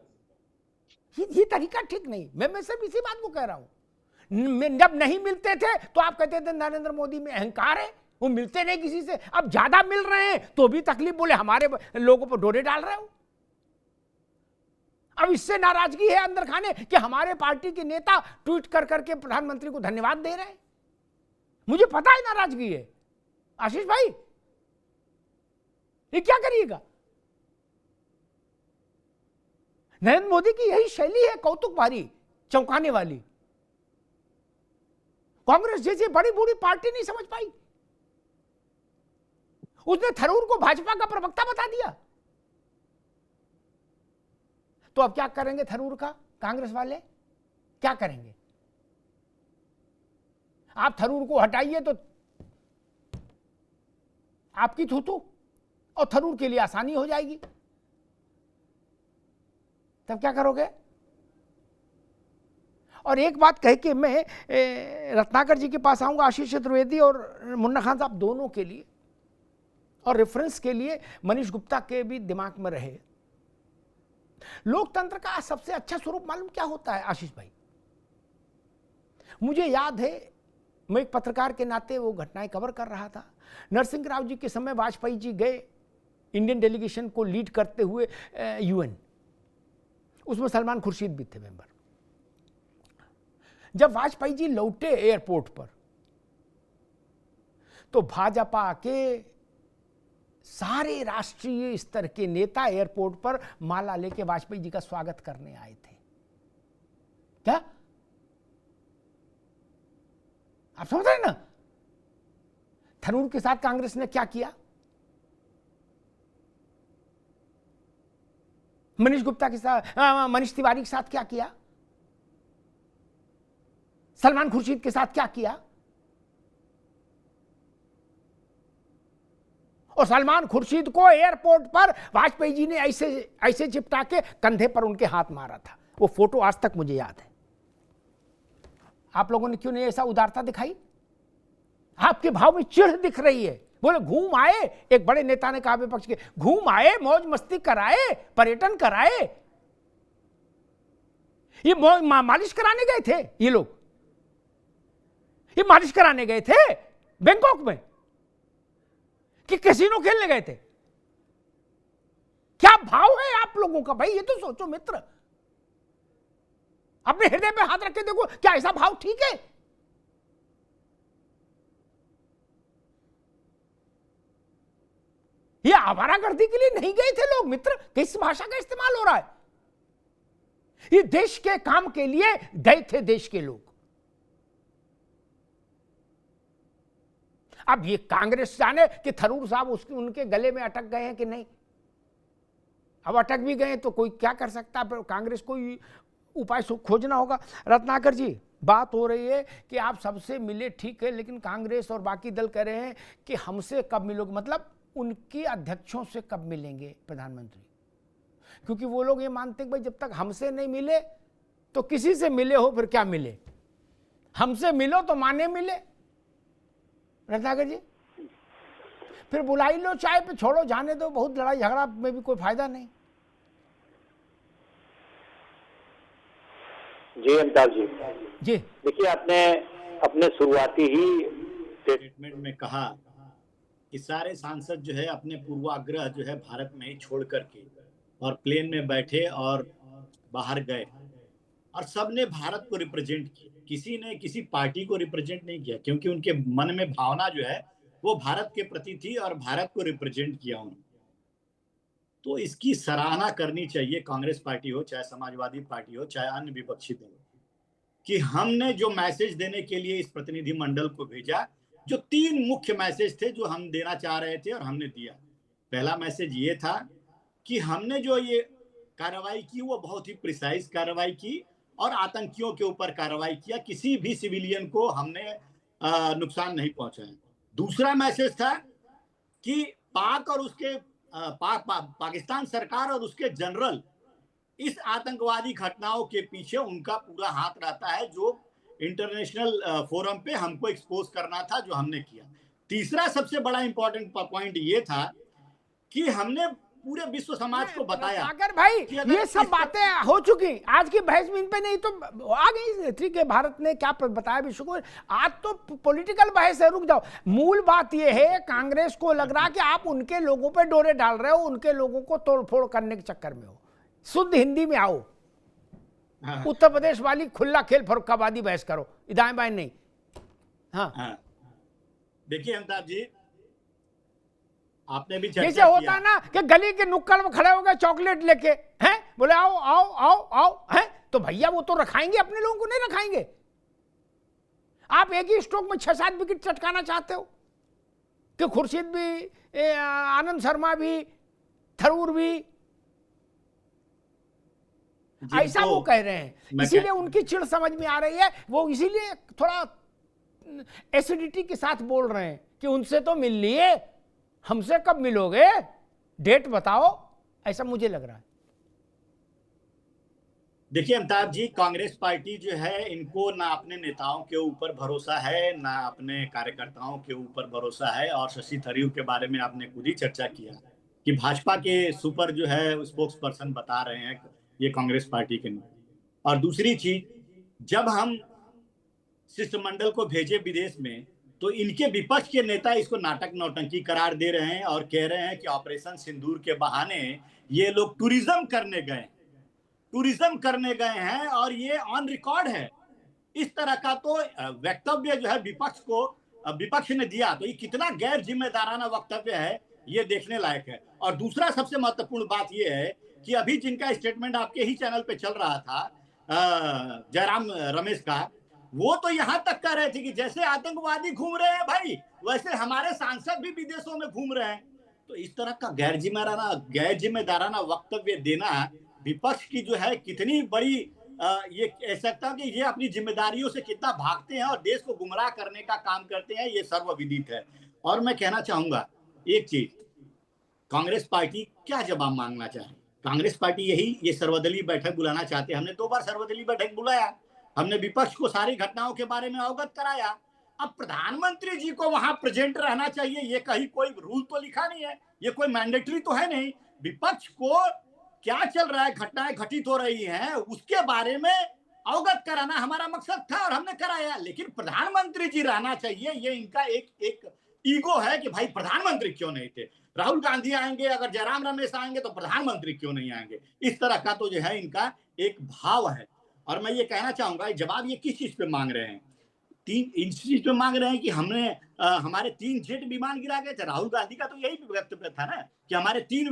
ये तरीका ठीक नहीं। मैं सिर्फ इसी बात को कह रहा हूं। जब नहीं मिलते थे तो आप कहते थे नरेंद्र मोदी में अहंकार है, वो मिलते नहीं किसी से। अब ज्यादा मिल रहे हैं तो भी तकलीफ, बोले हमारे लोगों पर डोरे डाल रहे हो। अब इससे नाराजगी है अंदर खाने कि हमारे पार्टी के नेता ट्वीट कर करके प्रधानमंत्री को धन्यवाद दे रहे हैं। मुझे पता है नाराजगी है। आशीष भाई, ये क्या करिएगा? नरेंद्र मोदी की यही शैली है, कौतुक भारी, चौंकाने वाली। कांग्रेस जैसी बड़ी बूढ़ी पार्टी नहीं समझ पाई। उसने थरूर को भाजपा का प्रवक्ता बता दिया। तो अब क्या करेंगे थरूर का कांग्रेस वाले? क्या करेंगे? आप थरूर को हटाइए तो आपकी थूथू, और थरूर के लिए आसानी हो जाएगी। तब क्या करोगे? और एक बात कह के मैं रत्नाकर जी के पास आऊंगा, आशीष चतुर्वेदी और मुन्ना खान साहब दोनों के लिए, और रेफरेंस के लिए मनीष गुप्ता के भी दिमाग में रहे। लोकतंत्र का सबसे अच्छा स्वरूप मालूम क्या होता है आशीष भाई? मुझे याद है, मैं एक पत्रकार के नाते वो घटनाएं कवर कर रहा था। नरसिंह राव जी के समय वाजपेयी जी गए इंडियन डेलीगेशन को लीड करते हुए यूएन, उसमें सलमान खुर्शीद भी थे मेंबर। जब वाजपेयी जी लौटे एयरपोर्ट पर तो भाजपा के सारे राष्ट्रीय स्तर के नेता एयरपोर्ट पर माला लेके वाजपेयी जी का स्वागत करने आए थे। क्या आप समझ रहे हैं ना? थरूर के साथ कांग्रेस ने क्या किया? मनीष गुप्ता के साथ, मनीष तिवारी के साथ क्या किया? सलमान खुर्शीद के साथ क्या किया? और सलमान खुर्शीद को एयरपोर्ट पर वाजपेयी जी ने ऐसे ऐसे चिपटा के कंधे पर उनके हाथ मारा था। वो फोटो आज तक मुझे याद है। आप लोगों ने क्यों नहीं ऐसा उदारता दिखाई? आपके भाव में चिढ़ दिख रही है। बोले घूम आए, एक बड़े नेता ने कहा विपक्ष के, घूम आए, मौज मस्ती कराए, पर्यटन कराए। ये मालिश कराने गए थे ये लोग, ये मालिश कराने गए थे बैंकॉक में कि कैसीनो खेलने गए थे? क्या भाव है आप लोगों का भाई? ये तो सोचो मित्र, अपने हृदय पे हाथ रख के देखो, क्या ऐसा भाव ठीक है? ये आवारागर्दी के लिए नहीं गए थे लोग मित्र। किस भाषा का इस्तेमाल हो रहा है? ये देश के काम के लिए गए थे देश के लोग। अब ये कांग्रेस जाने कि थरूर साहब उनके गले में अटक गए हैं कि नहीं। अब अटक भी गए तो कोई क्या कर सकता है? कांग्रेस को उपाय खोजना होगा। रत्नाकर जी, बात हो रही है कि आप सबसे मिले, ठीक है, लेकिन कांग्रेस और बाकी दल कह रहे हैं कि हमसे कब मिलोगे, मतलब उनके अध्यक्षों से कब मिलेंगे प्रधानमंत्री? क्योंकि वो लोग ये मानते हैं कि भाई जब तक हमसे नहीं मिले तो किसी से मिले हो फिर क्या मिले, हमसे मिलो तो माने मिले। रत्नाकर जी, फिर बुलाई लो चाय पे, छोड़ो, जाने दो, बहुत लड़ाई झगड़ा में भी कोई फायदा नहीं। जी अमिताभ जी, जी देखिए, आपने अपने शुरुआती ही स्टेटमेंट में कहा कि सारे सांसद जो है अपने पूर्वाग्रह जो है भारत में ही छोड़ करके और प्लेन में बैठे और बाहर गए, और सबने भारत को रिप्रेजेंट किया। किसी ने किसी पार्टी को रिप्रेजेंट नहीं किया, क्योंकि उनके मन में भावना जो है वो भारत के प्रति थी और भारत को रिप्रेजेंट किया उन्होंने। तो इसकी सराहना करनी चाहिए, कांग्रेस पार्टी हो, चाहे समाजवादी पार्टी हो, चाहे अन्य विपक्षी दल हो, कि हमने जो मैसेज देने के लिए इस प्रतिनिधि मंडल को भेजा, जो 3 मुख्य मैसेज थे जो हम देना चाह रहे थे और हमने दिया। पहला मैसेज ये था कि हमने जो ये कार्रवाई की वो बहुत ही प्रिसाइज कार्रवाई की और आतंकियों के ऊपर कार्रवाई किया, किसी भी सिविलियन को हमने नुकसान नहीं पहुंचाया। दूसरा मैसेज था कि पाक और उसके पाकिस्तान सरकार और उसके जनरल इस आतंकवादी घटनाओं के पीछे उनका पूरा हाथ रहता है, जो इंटरनेशनल फोरम पे हमको एक्सपोज करना था, जो हमने किया। तीसरा सबसे बड़ा इंपॉर्टेंट पॉइंट ये था कि हमने पूरे विश्व समाज को बताया। अगर भाई ये सब बातें हो चुकी, आज की बहस में इन पे नहीं तो आ गई। ठीक है, भारत ने क्या बताया विश्व को, आज तो पॉलिटिकल बहस है, रुक जाओ। मूल बात ये है, कांग्रेस को लग रहा कि आप उनके लोगों पे डोरे डाल रहे हो, उनके लोगों को तोड़फोड़ करने के चक्कर में हो। शुद्ध हिंदी में आओ। उत्तर प्रदेश वाली खुला खेल फर्रुखाबादी बहस करो, दाएं बाएं नहीं। हाँ, देखिए अमिताभ जी, आपने भी चर्चा जैसे होता है ना कि गली के नुक्कड़ में खड़े हो गए चॉकलेट लेके, हैं, बोले आओ आओ आओ आओ, हैं, तो भैया वो तो रखाएंगे, अपने लोगों को नहीं रखाएंगे। आप एक ही स्ट्रोक में 6-7 विकेट चटकाना चाहते हो कि खुर्शीद भी, आनंद शर्मा भी, थरूर भी, ऐसा वो कह रहे हैं। इसीलिए उनकी चिढ़ समझ में आ रही है, वो इसीलिए थोड़ा एसिडिटी के साथ बोल रहे हैं कि उनसे तो मिल लिए, हमसे कब मिलोगे, डेट बताओ, ऐसा मुझे लग रहा है। देखिए अमिताभ जी, कांग्रेस पार्टी जो है, इनको ना अपने नेताओं के ऊपर भरोसा है, ना अपने कार्यकर्ताओं के ऊपर भरोसा है। और शशि थरूर के बारे में आपने खुद ही चर्चा किया कि भाजपा के सुपर जो है स्पोक्स पर्सन बता रहे हैं ये कांग्रेस पार्टी के नहीं। और दूसरी चीज, जब हम शिष्टमंडल को भेजे विदेश में, तो इनके विपक्ष के नेता इसको नाटक नौटंकी करार दे रहे हैं और कह रहे हैं कि ऑपरेशन सिंदूर के बहाने ये लोग टूरिज्म करने गए हैं और ये ऑन रिकॉर्ड है। इस तरह का तो वक्तव्य जो है विपक्ष ने दिया, तो ये कितना गैर जिम्मेदाराना वक्तव्य है, ये देखने लायक है। और दूसरा सबसे महत्वपूर्ण बात ये है कि अभी जिनका स्टेटमेंट आपके ही चैनल पे चल रहा था, जयराम रमेश का, वो तो यहाँ तक कह रहे थे कि जैसे आतंकवादी घूम रहे हैं भाई, वैसे हमारे सांसद भी विदेशों में घूम रहे हैं। तो इस तरह का गैर जिम्मेदाराना वक्तव्य देना विपक्ष की जो है कितनी बड़ी, ये कह सकता हूं कि ये अपनी जिम्मेदारियों से कितना भागते हैं और देश को गुमराह करने का काम करते हैं, ये सर्वविदित है। और मैं कहना चाहूंगा एक चीज, कांग्रेस पार्टी क्या जवाब मांगना चाहे? कांग्रेस पार्टी ये सर्वदलीय बैठक बुलाना चाहते हैं। हमने 2 बार सर्वदलीय बैठक बुलाया, हमने विपक्ष को सारी घटनाओं के बारे में अवगत कराया। अब प्रधानमंत्री जी को वहां प्रेजेंट रहना चाहिए, ये कहीं कोई रूल तो लिखा नहीं है, ये कोई मैंडेटरी तो है नहीं। विपक्ष को क्या चल रहा है, घटनाएं घटित हो रही हैं, उसके बारे में अवगत कराना हमारा मकसद था और हमने कराया। लेकिन प्रधानमंत्री जी रहना चाहिए, ये इनका एक ईगो है कि भाई प्रधानमंत्री क्यों नहीं थे, राहुल गांधी आएंगे, अगर जयराम रमेश आएंगे तो प्रधानमंत्री क्यों नहीं आएंगे, इस तरह का तो जो है इनका एक भाव है। और मैं ये कहना चाहूंगा, जवाब ये किस चीज पे मांग रहे हैं? 3 चीज पे मांग रहे हैं कि हमने हमारे 3 जेट विमान गिरा गए थे। राहुल गांधी का तो यही वक्तव्य था ना कि हमारे 3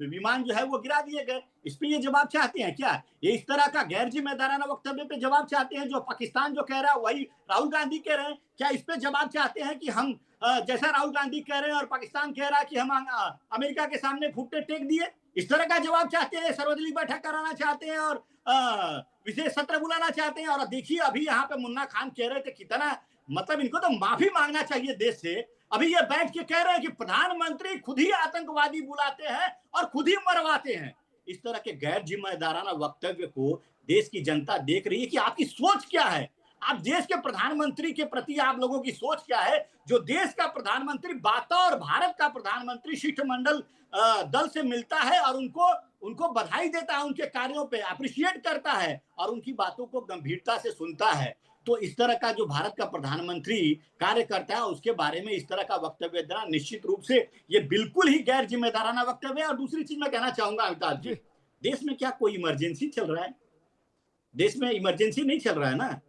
विमान जो है वो गिरा दिए गए। इस पे ये जवाब चाहते हैं क्या? ये इस तरह का गैर जिम्मेदाराना वक्तव्य पे जवाब चाहते हैं? जो पाकिस्तान जो कह रहा है वही राहुल गांधी कह रहे हैं, क्या इस पे जवाब चाहते हैं कि हम जैसा राहुल गांधी कह रहे हैं और पाकिस्तान कह रहा है कि हम अमेरिका के सामने घुटने टेक दिए, इस तरह का जवाब चाहते हैं? सर्वदलीय बैठक कराना चाहते हैं और विशेष सत्र बुलाना चाहते हैं। और देखिए अभी यहाँ पे मुन्ना खान कह रहे थे, कितना मतलब इनको तो माफी मांगना चाहिए देश से। अभी ये बैठ के कह रहे हैं कि प्रधानमंत्री खुद ही आतंकवादी बुलाते हैं और खुद ही मरवाते हैं। इस तरह के गैर जिम्मेदाराना वक्तव्य को देश की जनता देख रही है कि आपकी सोच क्या है, आप देश के प्रधानमंत्री के प्रति आप लोगों की सोच क्या है। जो देश का प्रधानमंत्री बतौर भारत का प्रधानमंत्री शिष्टमंडल दल से मिलता है और उनको बधाई देता है, उनके कार्यों पे अप्रिशिएट करता है और उनकी बातों को गंभीरता से सुनता है, तो इस तरह का जो भारत का प्रधानमंत्री कार्य करता है उसके बारे में इस तरह का वक्तव्य देना निश्चित रूप से ये बिल्कुल ही गैर जिम्मेदाराना वक्तव्य है। और दूसरी चीज मैं कहना चाहूंगा अमिताभ जी, देश में क्या कोई इमरजेंसी चल रहा है? देश में इमरजेंसी नहीं चल रहा है ना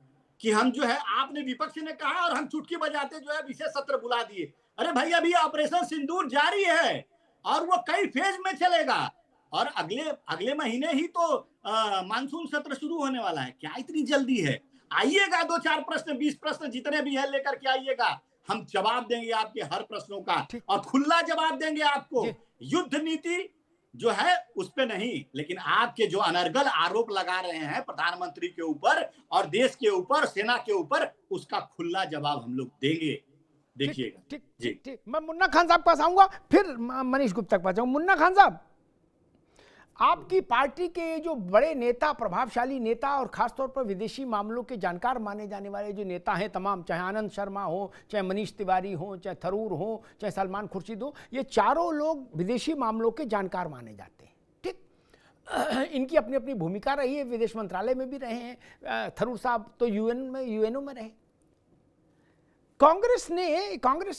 कि हम जो है, आपने विपक्ष ने कहा और हम चुटकी बजाते जो है विशेष सत्र बुला दिए। अरे भाई अभी ऑपरेशन सिंदूर जारी है और वो कई फेज में चलेगा और अगले महीने ही तो मानसून सत्र शुरू होने वाला है। क्या इतनी जल्दी है? आइएगा, 2-4 प्रश्न 20 प्रश्न जितने भी है लेकर के आइएगा, हम जवाब देंगे आपके हर प्रश्नों का और खुला जवाब देंगे आपको। युद्ध नीति जो है उस पे नहीं, लेकिन आपके जो अनर्गल आरोप लगा रहे हैं प्रधानमंत्री के ऊपर और देश के ऊपर, सेना के ऊपर, उसका खुला जवाब हम लोग देंगे। देखिएगा। ठीक जी। ठीक ठीक, मैं मुन्ना खान साहब के पास आऊंगा, फिर मनीष गुप्ता के पास आऊंगा। मुन्ना खान साहब, आपकी पार्टी के जो बड़े नेता, प्रभावशाली नेता और खासतौर पर विदेशी मामलों के जानकार माने जाने वाले जो नेता हैं तमाम, चाहे आनंद शर्मा हो, चाहे मनीष तिवारी हो, चाहे थरूर हो, चाहे सलमान खुर्शीद हो, ये चारों लोग विदेशी मामलों के जानकार माने जाते हैं। ठीक, इनकी अपनी अपनी भूमिका रही है, विदेश मंत्रालय में भी रहे हैं, थरूर साहब तो यूएनओ में रहे। कांग्रेस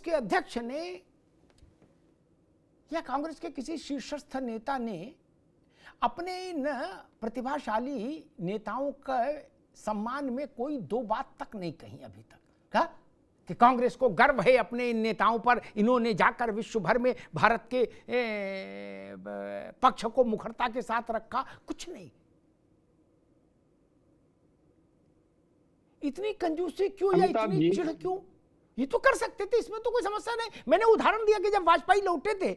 के अध्यक्ष ने या कांग्रेस के किसी शीर्षस्थ नेता ने अपने इन प्रतिभाशाली नेताओं का सम्मान में कोई दो बात तक नहीं कही अभी तक, क्या कि कांग्रेस को गर्व है अपने इन नेताओं पर, इन्होंने जाकर विश्व भर में भारत के पक्ष को मुखरता के साथ रखा, कुछ नहीं। इतनी कंजूसी क्यों या इतनी चिढ़ क्यों? ये तो कर सकते थे, इसमें तो कोई समस्या नहीं। मैंने उदाहरण दिया कि जब वाजपेयी लौटे थे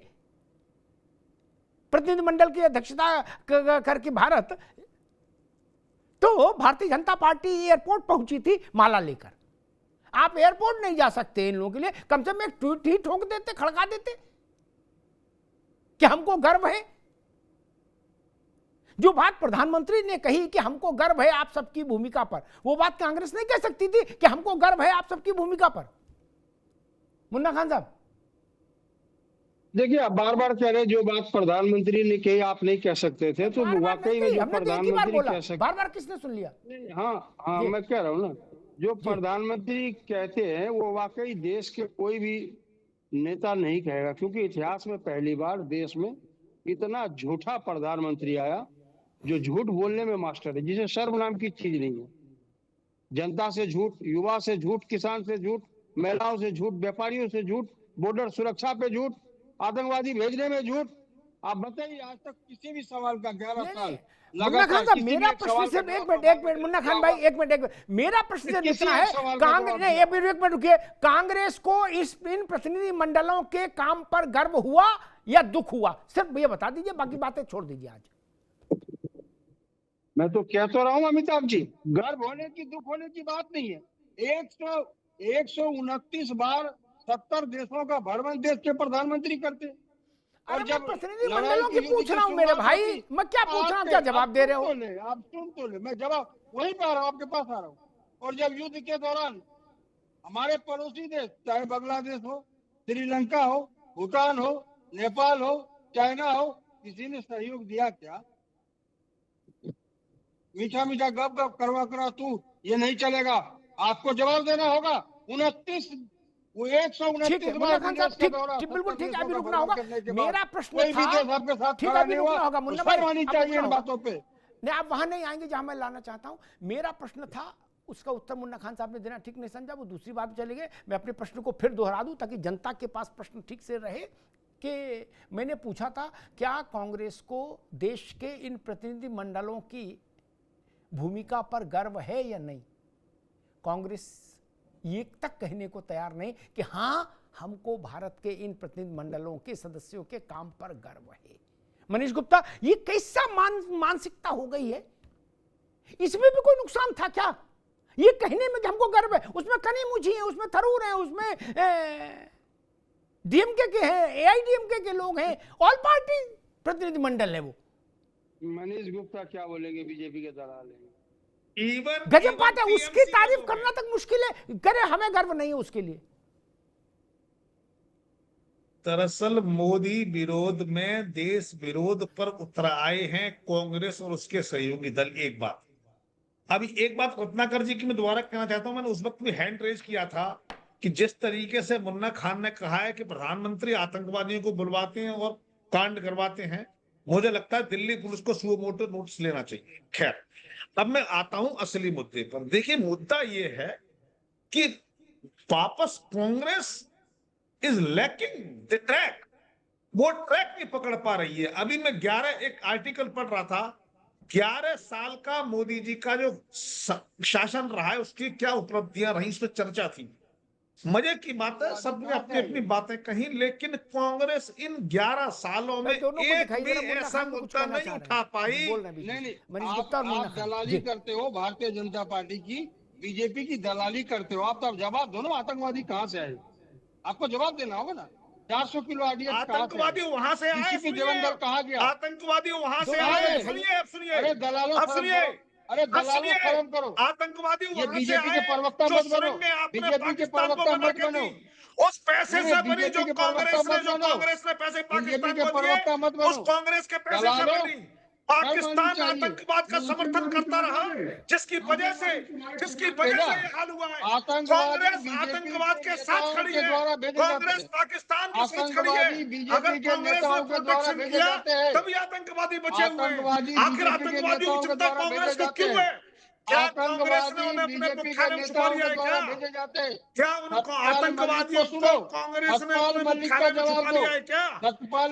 प्रतिनिधिमंडल की अध्यक्षता करके भारत, तो भारतीय जनता पार्टी एयरपोर्ट पहुंची थी माला लेकर। आप एयरपोर्ट नहीं जा सकते इन लोगों के लिए, कम से कम एक ट्वीट ही ठोक देते, खड़का देते कि हमको गर्व है। जो बात प्रधानमंत्री ने कही कि हमको गर्व है आप सबकी भूमिका पर, वो बात कांग्रेस नहीं कह सकती थी कि हमको गर्व है आप सबकी भूमिका पर? मुन्ना खान साहब, देखिए, आप बार बार कह रहे जो बात प्रधानमंत्री ने कही आप नहीं कह सकते थे, तो वाकई में जो प्रधानमंत्री कह सकते, बार बार किसने सुन लिया? हाँ, मैं कह रहा हूँ ना, जो प्रधानमंत्री कहते हैं वो वाकई देश के कोई भी नेता नहीं कहेगा, क्योंकि इतिहास में पहली बार देश में इतना झूठा प्रधानमंत्री आया जो झूठ बोलने में मास्टर है, जिसे शर्म नाम की चीज नहीं है। जनता से झूठ, युवा से झूठ, किसान से झूठ, महिलाओं से झूठ, व्यापारियों से झूठ, बॉर्डर सुरक्षा पे झूठ, आतंकवादी भेजने में झूठ। आप बताइए आज तक किसी भी सवाल का 11 साल मुन्ना खान साहब, मेरा प्रश्न सिर्फ एक मिनट मुन्ना खान भाई, एक मिनट, मेरा प्रश्न सिर्फ इतना है, कांग्रेस ने एक मिनट रुकिए, कांग्रेस को इन प्रतिनिधि मंडलों के काम पर गर्व हुआ या दुख हुआ? सिर्फ ये बता दीजिए, बाकी बातें छोड़ दीजिए। आज मैं तो कह तो रहा हूँ अमिताभ जी, गर्व होने की, दुख होने की बात नहीं है। 129 बार 70 देशों का भ्रमण देश के प्रधानमंत्री करते। और जब प्रतिनिधि मंडलों की पूछ रहा हूँ मेरे भाई, मैं क्या पूछ रहा हूँ, क्या जवाब दे रहे हो? आप सुन तो ले, मैं जवाब वहीं पे आ रहा हूँ, आपके पास आ रहा हूँ। और जब युद्ध के दौरान हमारे पड़ोसी देश, चाहे बांग्लादेश हो, श्रीलंका हो, भूटान हो, नेपाल हो, चाइना हो, किसी ने सहयोग दिया क्या? मीठा मीठा गप गप करवा तू, ये नहीं चलेगा, आपको जवाब देना होगा। 129 बिल्कुल ठीक है, अभी रुकना होगा। मेरा प्रश्न था, ठीक है, अभी रुकना होगा मुन्ना भाई, चाहिए इन बातों पे। नहीं, आप वहां नहीं आएंगे जहां मैं लाना चाहता हूं। मेरा प्रश्न था, उसका उत्तर मुन्ना खान साहब ने देना ठीक नहीं समझा, वो दूसरी बात चले गए। मैं अपने प्रश्न को फिर दोहरा दूं ताकि जनता के पास प्रश्न ठीक से रहे। कि मैंने पूछा था, क्या कांग्रेस को देश के इन प्रतिनिधि मंडलों की भूमिका पर गर्व है या नहीं? कांग्रेस ये तक कहने को तैयार नहीं कि हाँ, हमको भारत के इन प्रतिनिधि मंडलों के सदस्यों के काम पर गर्व है। मनीष गुप्ता, ये कैसा मानसिकता हो गई है? इसमें भी कोई नुकसान था क्या ये कहने में कि हमको गर्व है? उसमें कनीमुझी है, उसमें थरूर है, उसमें डीएमके के हैं, एआईडीएमके के लोग हैं, ऑल पार्टी प्रतिनिधि मंडल है। वो मनीष गुप्ता क्या बोलेंगे, बीजेपी के दलाल हैं। गजब बात है, उसकी तारीफ करना तक मुश्किल है, करे हमें गर्व नहीं है उसके लिए। दरअसल मोदी विरोध में देश विरोध पर उतर आए हैं कांग्रेस और उसके सहयोगी दल। एक बात, अभी एक बात रत्नाकर जी की मैं दोबारा कहना चाहता हूं, मैंने उस वक्त भी हैंड रेज किया था कि जिस तरीके से मुन्ना खान ने कहा है कि प्रधानमंत्री आतंकवादियों को बुलवाते हैं और कांड करवाते हैं, मुझे लगता है दिल्ली पुलिस को सुओ मोटो नोटिस लेना चाहिए। खैर, अब मैं आता हूं असली मुद्दे पर। देखिए, मुद्दा यह है कि वापस Congress is lacking the track, वो ट्रैक नहीं पकड़ पा रही है। अभी मैं एक आर्टिकल पढ़ रहा था, 11 साल का मोदी जी का जो शासन रहा है उसकी क्या उपलब्धियां रही, इस पर चर्चा थी। मजे की बात है, सबने अपनी अपनी बातें कही, लेकिन कांग्रेस इन 11 सालों में एक भी ऐसा मुद्दा नहीं उठा पाई। आप दलाली करते हो भारतीय जनता पार्टी की, बीजेपी की दलाली करते हो। आप तो जवाब दो ना, आतंकवादी कहां से आए? आपको जवाब देना होगा ना। 400 किलो आरडीएक्स आतंकवादी वहां से आए, देवेंद्र कहा गया, आतंकवादी वहां से आए। सुनिए, अब सुनिए, अरे दलालों, अब सुनिए, अरे दलालों शर्म करो। आतंकवादी ये वहां से बीजेपी के आए प्रवक्ता जो मत बनो, सुरंगें आपने बीजेपी के पाकिस्तान को प्रवक्ता बना मत के बनो। दी, उस पैसे से बनी जो कांग्रेस ने पाकिस्तान को दिए, उस कांग्रेस के पैसे से बनी। पाकिस्तान आतंकवाद का समर्थन करता रहा, जिसकी वजह से ये हाल हुआ है। कांग्रेस आतंकवाद के साथ खड़ी है, कांग्रेस पाकिस्तान के साथ खड़ी है। अगर कांग्रेस ने प्रोटेक्शन किया तभी आतंकवादी बचे हुए हैं। आखिर आतंकवादी की चिंता कांग्रेस को क्यों है? क्या कांग्रेस ने उन्हें अपने मुख्यालय में छुपा लिया है क्या? क्या उनको आतंकवादियों को कांग्रेस ने अपने मुख्यालय में छुपा लिया है क्या?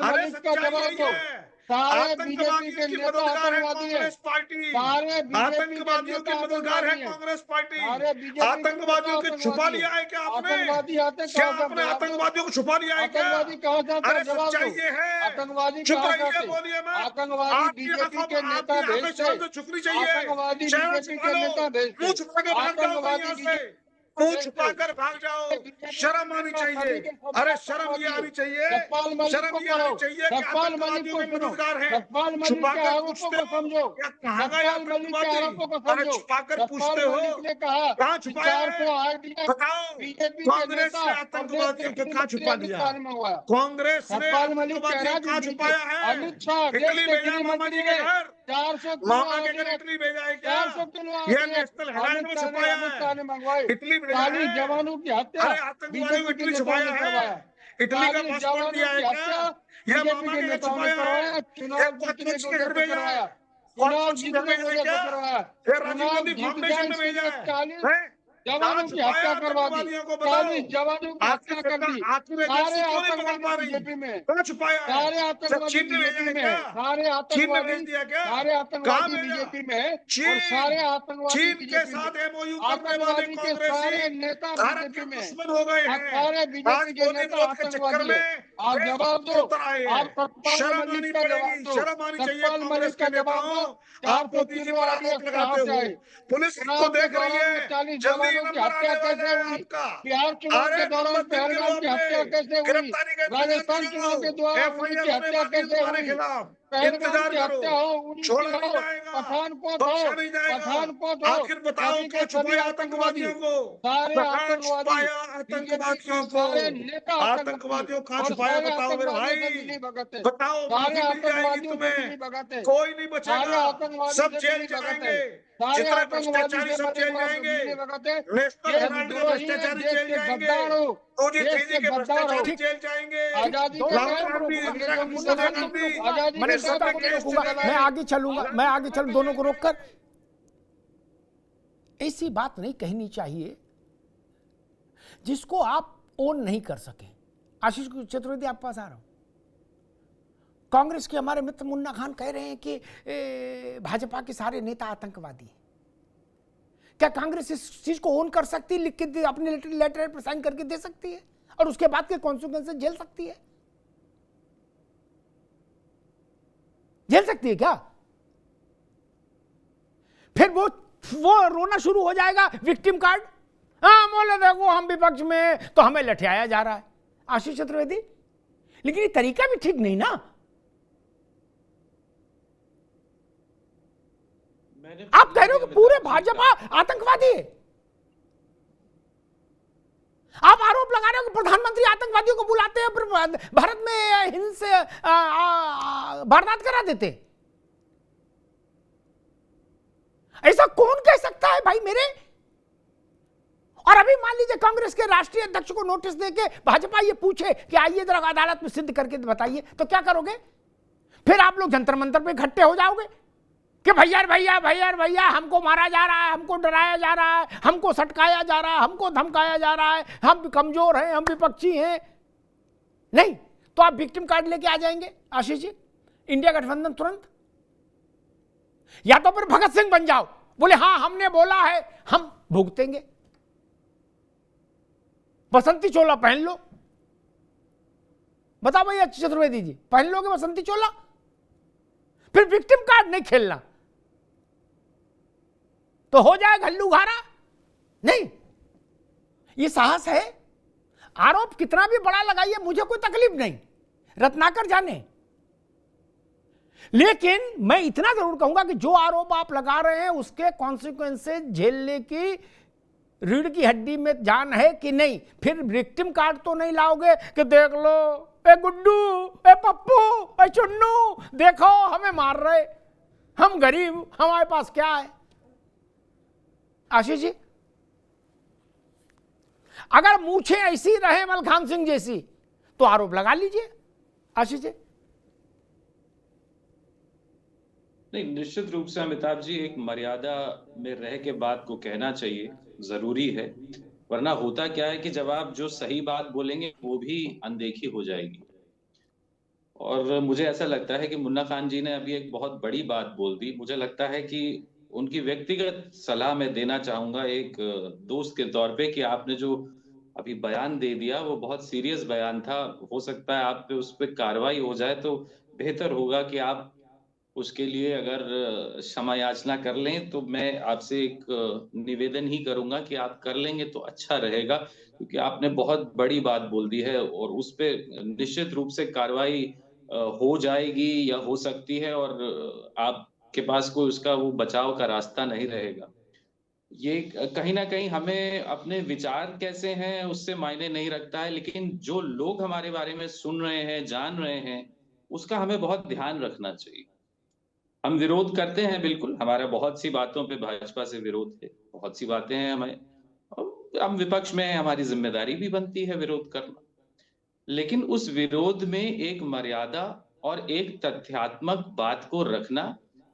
अरे सच्चाई यही है, आतंकवादियों की मददगार है कांग्रेस पार्टी, आतंकवादियों की मददगार है कांग्रेस पार्टी। आतंकवादियों को छुपा लिया है क्या आपने? क्या आपने आतंकवादियों को छुपा लिया है क्या? अरे सच्चाई ये है, छुपाइए, बोलिए मत। आपकी आंखों में झुकनी चाहिए, चेहरा छुपा लो, मुंह छुपा के भाग जाओ यहाँ से, मुंह छुपाकर भाग जाओ। शर्म आनी चाहिए, अरे शर्म ये आनी चाहिए, शर्म ये आनी चाहिए कि आतंकवादियों के मददगार हैं। छुपाकर पूछते हो क्या कहाँ गए आतंकवादी? अरे छुपाकर पूछते हो कहाँ छुपाए हैं? बताओ, कांग्रेस ने आतंकवादियों को कहाँ छुपा दिया? कांग्रेस ने आतंकवादियों को कहाँ छुपाया है? इटली भेजा मामा जी के घर, मामा के घर इटली भेजा है क्या? यह नेशनल हेराल्ड में छुपाया है, इटली जवानों की हत्या, अरे आतंकवादियों को इटली छुपाया है, इटली का पासपोर्ट दिया है क्या? यह मामा के घर छुपाया है, यह कोच के घर भेजा है, कोच के घर भेजा है क्या? यह राजीव गांधी फाउंडेशन में भेजा है। जवानों की हत्या करवा दी, 40 जवानों की हत्या कर दी, सारे आतंकवादी बीजेपी में, सारे आतंकवादी बीजेपी में, सारे आतंकवादी बीजेपी में, और सारे आतंकवादी के साथ एमओयू आतंकवादी के सारे नेता बीजेपी में, हो गए हैं, सारे बीजेपी के नेता आतंकवादी हैं। आप जवाब दो, आप सतपाल मलिक का जवाब दो, सतपाल मलिक का जवाब दो। 400 किलो आरडीएक्स कहाँ से आए? पुलिस को देख रही है, 40 जवानों की हत्या कैसे हुई? बिहार चुनाव के दौरान पहलगाम की हत्या कैसे हुई? राजस्थान चुनाव के दौरान उनकी हत्या कैसे हुई? पहलगाम की हत्या हो, उन्हीं की हो, पठानकोट हो, पठानकोट हो, आखिर बताओ क्या छुपाया आतंकवादियों को? सारे आतंकवादी, आतंकवादियों को, आतंकवादियों को कहाँ छुपाया? बताओ मेरे भाई, बताओ। सारे आतंकवादियों को दिल्ली भगाते, कोई नहीं बचेगा, सारे आतंकवादी सब जेल जाएंगे, सारे जितने आतंकवादी भ्रष्टाचारी सब जेल जाएंगे, नेशनल हेराल्ड के भ्रष्टाचारी जेल जाएंगे, देश के गद्दार हो, जेल जाएंगे, आजादी मैं आगे चलूंगा, मैं आगे चलूं, दोनों को रोककर। ऐसी बात नहीं कहनी चाहिए जिसको आप ओन नहीं कर सके। आशीष चतुर्वेदी, आप पास आ रहा हूं। कांग्रेस के हमारे मित्र मुन्ना खान कह रहे हैं कि भाजपा के सारे नेता आतंकवादी हैं। क्या कांग्रेस इस चीज को ओन कर सकती है, लिख के अपने लेटर पर साइन करके दे सकती है और उसके बाद के कॉन्सिक्वेंसेस झेल सकती है? झेल सकती है क्या? फिर वो रोना शुरू हो जाएगा, विक्टिम कार्ड। हाँ बोले देखो हम विपक्ष में तो हमें लठियाया जा रहा है। आशीष चतुर्वेदी, लेकिन ये तरीका भी ठीक नहीं ना। आप कह रहे हो कि पूरे भाजपा आतंकवादी है। आप आरोप लगा रहे हो कि प्रधानमंत्री आतंकवादियों को बुलाते हैं, फिर भारत में हिंसा वारदात करा देते। ऐसा कौन कह सकता है भाई मेरे? और अभी मान लीजिए कांग्रेस के राष्ट्रीय अध्यक्ष को नोटिस देके भाजपा ये पूछे कि आइए जरा अदालत में सिद्ध करके बताइए, तो क्या करोगे? फिर आप लोग जंतर मंतर पे इकट्ठे हो जाओगे कि भैया भैया भैया भैया हमको मारा जा रहा है, हमको डराया जा रहा है, हमको सटकाया जा रहा है, हमको धमकाया जा रहा है, हम कमजोर हैं, हम विपक्षी हैं। नहीं तो आप विक्टिम कार्ड लेके आ जाएंगे आशीष जी, इंडिया गठबंधन तुरंत। या तो फिर भगत सिंह बन जाओ, बोले हाँ हमने बोला है, हम भुगतेंगे। बसंती चोला पहन लो। बताओ भैया चतुर्वेदी जी, पहन लोगे बसंती चोला? फिर विक्टिम कार्ड नहीं खेलना तो हो जाए घल्लू घारा। नहीं, ये साहस है। आरोप कितना भी बड़ा लगाइए, मुझे कोई तकलीफ नहीं, रत्नाकर जाने। लेकिन मैं इतना जरूर कहूंगा कि जो आरोप आप लगा रहे हैं उसके कॉन्सिक्वेंसेस झेलने की रीढ़ की हड्डी में जान है कि नहीं। फिर विक्टिम कार्ड तो नहीं लाओगे कि देख लो ए गुड्डू, ए पप्पू, ए चुन्नू, देखो हमें मार रहे, हम गरीब, हमारे पास क्या है। आशीष जी, अगर मूछें ऐसी रहे मलखान सिंह जैसी तो आरोप लगा लीजिए। आशीष जी। नहीं, निश्चित रूप से अमिताभ जी एक मर्यादा में रह के बात को कहना चाहिए, जरूरी है। वरना होता क्या है कि जब आप जो सही बात बोलेंगे वो भी अनदेखी हो जाएगी। और मुझे ऐसा लगता है कि मुन्ना खान जी ने अभी एक बहुत बड़ी बात बोल दी। मुझे लगता है कि उनकी व्यक्तिगत सलाह मैं देना चाहूंगा एक दोस्त के तौर पे, कि आपने जो अभी बयान दे दिया वो बहुत सीरियस बयान था। हो सकता है आप पे उस पर कार्रवाई हो जाए तो बेहतर होगा कि आप उसके लिए अगर क्षमा याचना कर लें। तो मैं आपसे एक निवेदन ही करूंगा कि आप कर लेंगे तो अच्छा रहेगा, क्योंकि आपने बहुत बड़ी बात बोल दी है और उस पे निश्चित रूप से कार्रवाई हो जाएगी या हो सकती है, और आपके पास कोई उसका वो बचाव का रास्ता नहीं रहेगा। ये कहीं ना कहीं हमें अपने विचार कैसे हैं उससे मायने नहीं रखता है, लेकिन जो लोग हमारे बारे में सुन रहे हैं, जान रहे हैं, उसका हमें बहुत ध्यान रखना चाहिए। हम विरोध करते हैं, बिल्कुल, हमारा बहुत सी बातों पे भाजपा से विरोध है, बहुत सी बातें हैं हमें, हम विपक्ष में हैं, हमारी जिम्मेदारी भी बनती है विरोध करना। लेकिन उस विरोध में एक मर्यादा और एक तथ्यात्मक बात को रखना,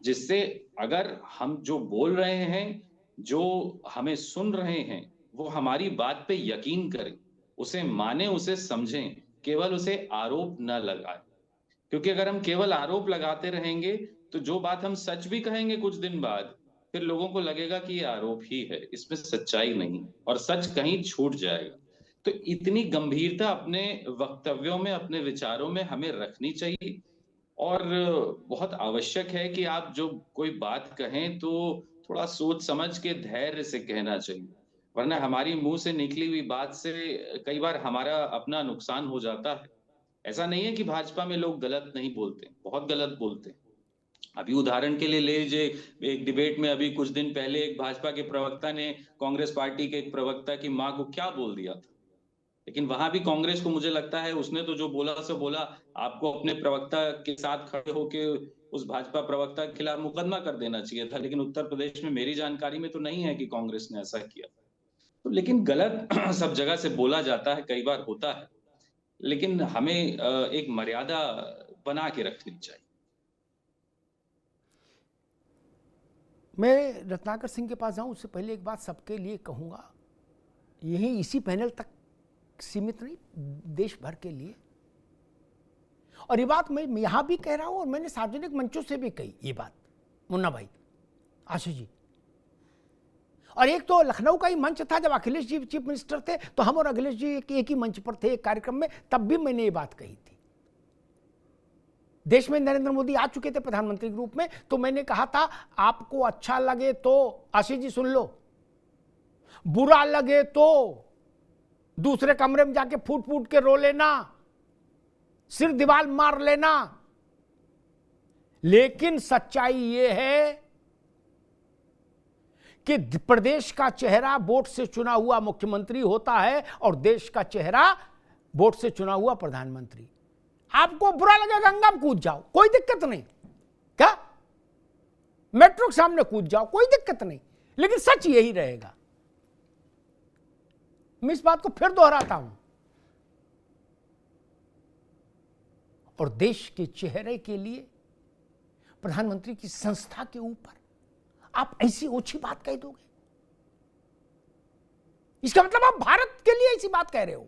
जिससे अगर हम जो बोल रहे हैं, जो हमें सुन रहे हैं, वो हमारी बात पे यकीन करें, उसे माने, उसे समझें, केवल उसे आरोप न लगाएं। क्योंकि अगर हम केवल आरोप लगाते रहेंगे तो जो बात हम सच भी कहेंगे कुछ दिन बाद, फिर लोगों को लगेगा कि ये आरोप ही है, इसमें सच्चाई नहीं, और सच कहीं छूट जाएगा। तो इतनी गंभीरता अपने वक्तव्यों में, अपने विचारों में हमें रखनी चाहिए। और बहुत आवश्यक है कि आप जो कोई बात कहें तो थोड़ा सोच समझ के धैर्य से कहना चाहिए, वरना हमारी मुंह से निकली हुई बात से कई बार हमारा अपना नुकसान हो जाता है। ऐसा नहीं है कि भाजपा में लोग गलत नहीं बोलते, बहुत गलत बोलते हैं। अभी उदाहरण के लिए ले लीजिए, एक डिबेट में अभी कुछ दिन पहले एक भाजपा के प्रवक्ता ने कांग्रेस पार्टी के एक प्रवक्ता की मां को क्या बोल दिया था, लेकिन वहां भी कांग्रेस को, मुझे लगता है, उसने तो जो बोला सो बोला। आपको अपने प्रवक्ता के साथ खड़े होके उस भाजपा प्रवक्ता के खिलाफ मुकदमा कर देना चाहिए था, लेकिन उत्तर प्रदेश में मेरी जानकारी में तो नहीं है कि कांग्रेस ने ऐसा किया। तो लेकिन गलत सब जगह से बोला जाता है, कई बार होता है, लेकिन हमें एक मर्यादा बना के रखनी चाहिए। मैं रत्नाकर सिंह के पास जाऊं उससे पहले एक बात सबके लिए कहूंगा, यही इसी पैनल तक सीमित नहीं, देश भर के लिए। और ये बात मैं यहां भी कह रहा हूं और मैंने सार्वजनिक मंचों से भी कही ये बात, मुन्ना भाई, आशीष जी। और एक तो लखनऊ का ही मंच था जब अखिलेश जी चीफ मिनिस्टर थे, तो हम और अखिलेश जी एक ही मंच पर थे एक कार्यक्रम में, तब भी मैंने ये बात कही थी। देश में नरेंद्र मोदी आ चुके थे प्रधानमंत्री के रूप में, तो मैंने कहा था आपको अच्छा लगे तो आशीष जी सुन लो, बुरा लगे तो दूसरे कमरे में जाके फूट फूट के रो लेना, सिर दीवार मार लेना, लेकिन सच्चाई ये है कि प्रदेश का चेहरा वोट से चुना हुआ मुख्यमंत्री होता है और देश का चेहरा वोट से चुना हुआ प्रधानमंत्री। आपको बुरा लगे गंगा में कूद जाओ, कोई दिक्कत नहीं, क्या मेट्रो के सामने कूद जाओ, कोई दिक्कत नहीं, लेकिन सच यही रहेगा। मैं इस बात को फिर दोहराता हूं, और देश के चेहरे के लिए प्रधानमंत्री की संस्था के ऊपर आप ऐसी ओछी बात कह दोगे, इसका मतलब आप भारत के लिए ऐसी बात कह रहे हो।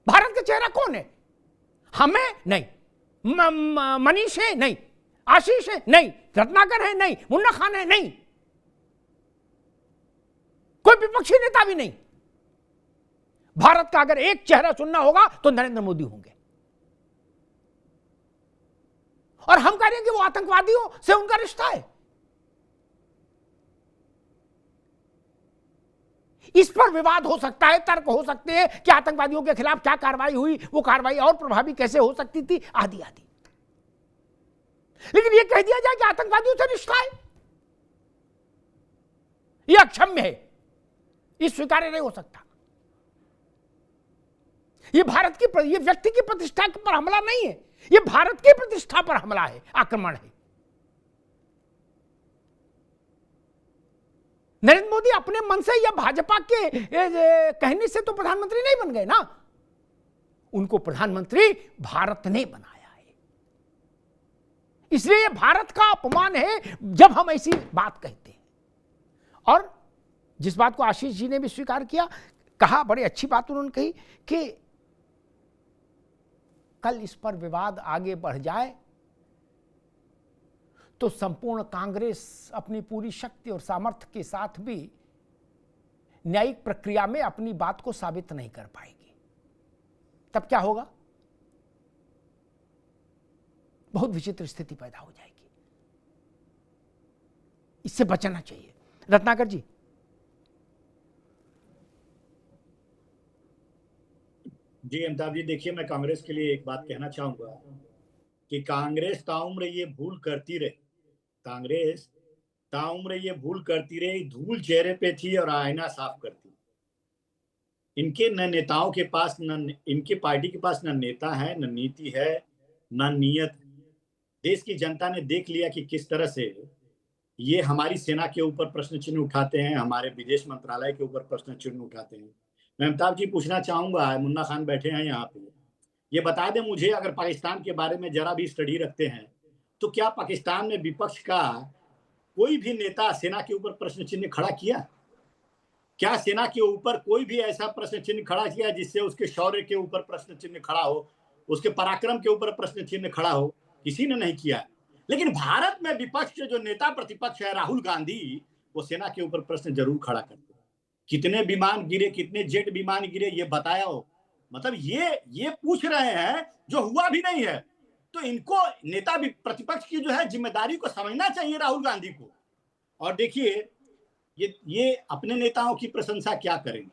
भारत का चेहरा कौन है? हमें नहीं, मनीष है नहीं, आशीष है नहीं, रत्नाकर है नहीं, मुन्ना खान है नहीं, कोई विपक्षी नेता भी नहीं। भारत का अगर एक चेहरा चुनना होगा तो नरेंद्र मोदी होंगे। और हम कह रहे हैं कि वो आतंकवादियों से उनका रिश्ता है। इस पर विवाद हो सकता है, तर्क हो सकते हैं कि आतंकवादियों के खिलाफ क्या कार्रवाई हुई, वो कार्रवाई और प्रभावी कैसे हो सकती थी, आदि आदि। लेकिन यह कह दिया जाए कि आतंकवादियों से रिश्ता है, यह अक्षम्य है, यह स्वीकार्य नहीं हो सकता। यह भारत की, यह व्यक्ति की प्रतिष्ठा पर हमला नहीं है, यह भारत की प्रतिष्ठा पर हमला है, आक्रमण है। नरेंद्र मोदी अपने मन से या भाजपा के कहने से तो प्रधानमंत्री नहीं बन गए ना, उनको प्रधानमंत्री भारत ने बनाया है। इसलिए भारत का अपमान है जब हम ऐसी बात कहते हैं। और जिस बात को आशीष जी ने भी स्वीकार किया, कहा, बड़ी अच्छी बात उन्होंने कही कि कल इस पर विवाद आगे बढ़ जाए तो संपूर्ण कांग्रेस अपनी पूरी शक्ति और सामर्थ्य के साथ भी न्यायिक प्रक्रिया में अपनी बात को साबित नहीं कर पाएगी। तब क्या होगा? बहुत विचित्र स्थिति पैदा हो जाएगी। इससे बचना चाहिए। रत्नाकर जी। जी अमिताभ जी, देखिए, मैं कांग्रेस के लिए एक बात कहना चाहूंगा कि कांग्रेस ताउम्र ये भूल करती रही, कांग्रेस ताउम्र ये भूल करती रही, धूल चेहरे पे थी और आईना साफ करती। इनके न नेताओं के पास, न इनके पार्टी के पास न नेता है, न नीति है, न नीयत। देश की जनता ने देख लिया कि किस तरह से ये हमारी सेना के ऊपर प्रश्न चिन्ह उठाते हैं, हमारे विदेश मंत्रालय के ऊपर प्रश्न चिन्ह उठाते हैं। मैं अमिताभ जी पूछना चाहूंगा, मुन्ना खान बैठे हैं यहाँ पे, ये बता दें मुझे, अगर पाकिस्तान के बारे में जरा भी स्टडी रखते हैं तो क्या पाकिस्तान में विपक्ष का कोई भी नेता सेना के ऊपर प्रश्न चिन्ह खड़ा किया? क्या सेना के ऊपर कोई भी ऐसा प्रश्न चिन्ह खड़ा किया जिससे उसके शौर्य के ऊपर प्रश्न चिन्ह खड़ा हो, उसके पराक्रम के ऊपर प्रश्न चिन्ह खड़ा हो? किसी ने नहीं किया। लेकिन भारत में विपक्ष के जो नेता प्रतिपक्ष है राहुल गांधी, वो सेना के ऊपर प्रश्न जरूर खड़ा करते। कितने विमान गिरे, कितने जेट विमान गिरे, ये बताया हो। मतलब ये पूछ रहे हैं जो हुआ भी नहीं है। तो इनको नेता भी प्रतिपक्ष की जो है जिम्मेदारी को समझना चाहिए राहुल गांधी को। और देखिए, ये अपने नेताओं की प्रशंसा क्या करेंगे।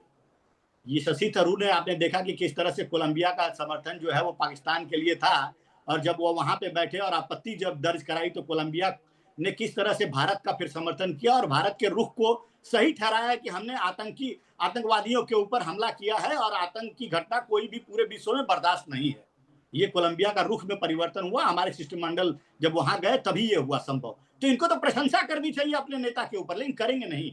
ये शशि थरूर ने, आपने देखा कि किस तरह से कोलंबिया का समर्थन जो है वो पाकिस्तान के लिए था, और जब वो वहां पे बैठे और आपत्ति जब दर्ज कराई तो कोलंबिया ने किस तरह से भारत का फिर समर्थन किया और भारत के रुख को सही ठहराया कि हमने आतंकवादियों के ऊपर हमला किया है और आतंक की घटना कोई भी पूरे विश्व में बर्दाश्त नहीं है। ये कोलंबिया का रुख में परिवर्तन हुआ, हमारे शिष्टमंडल जब वहां गए तभी ये हुआ संभव। तो इनको तो प्रशंसा करनी चाहिए अपने नेता के ऊपर, लेकिन करेंगे नहीं।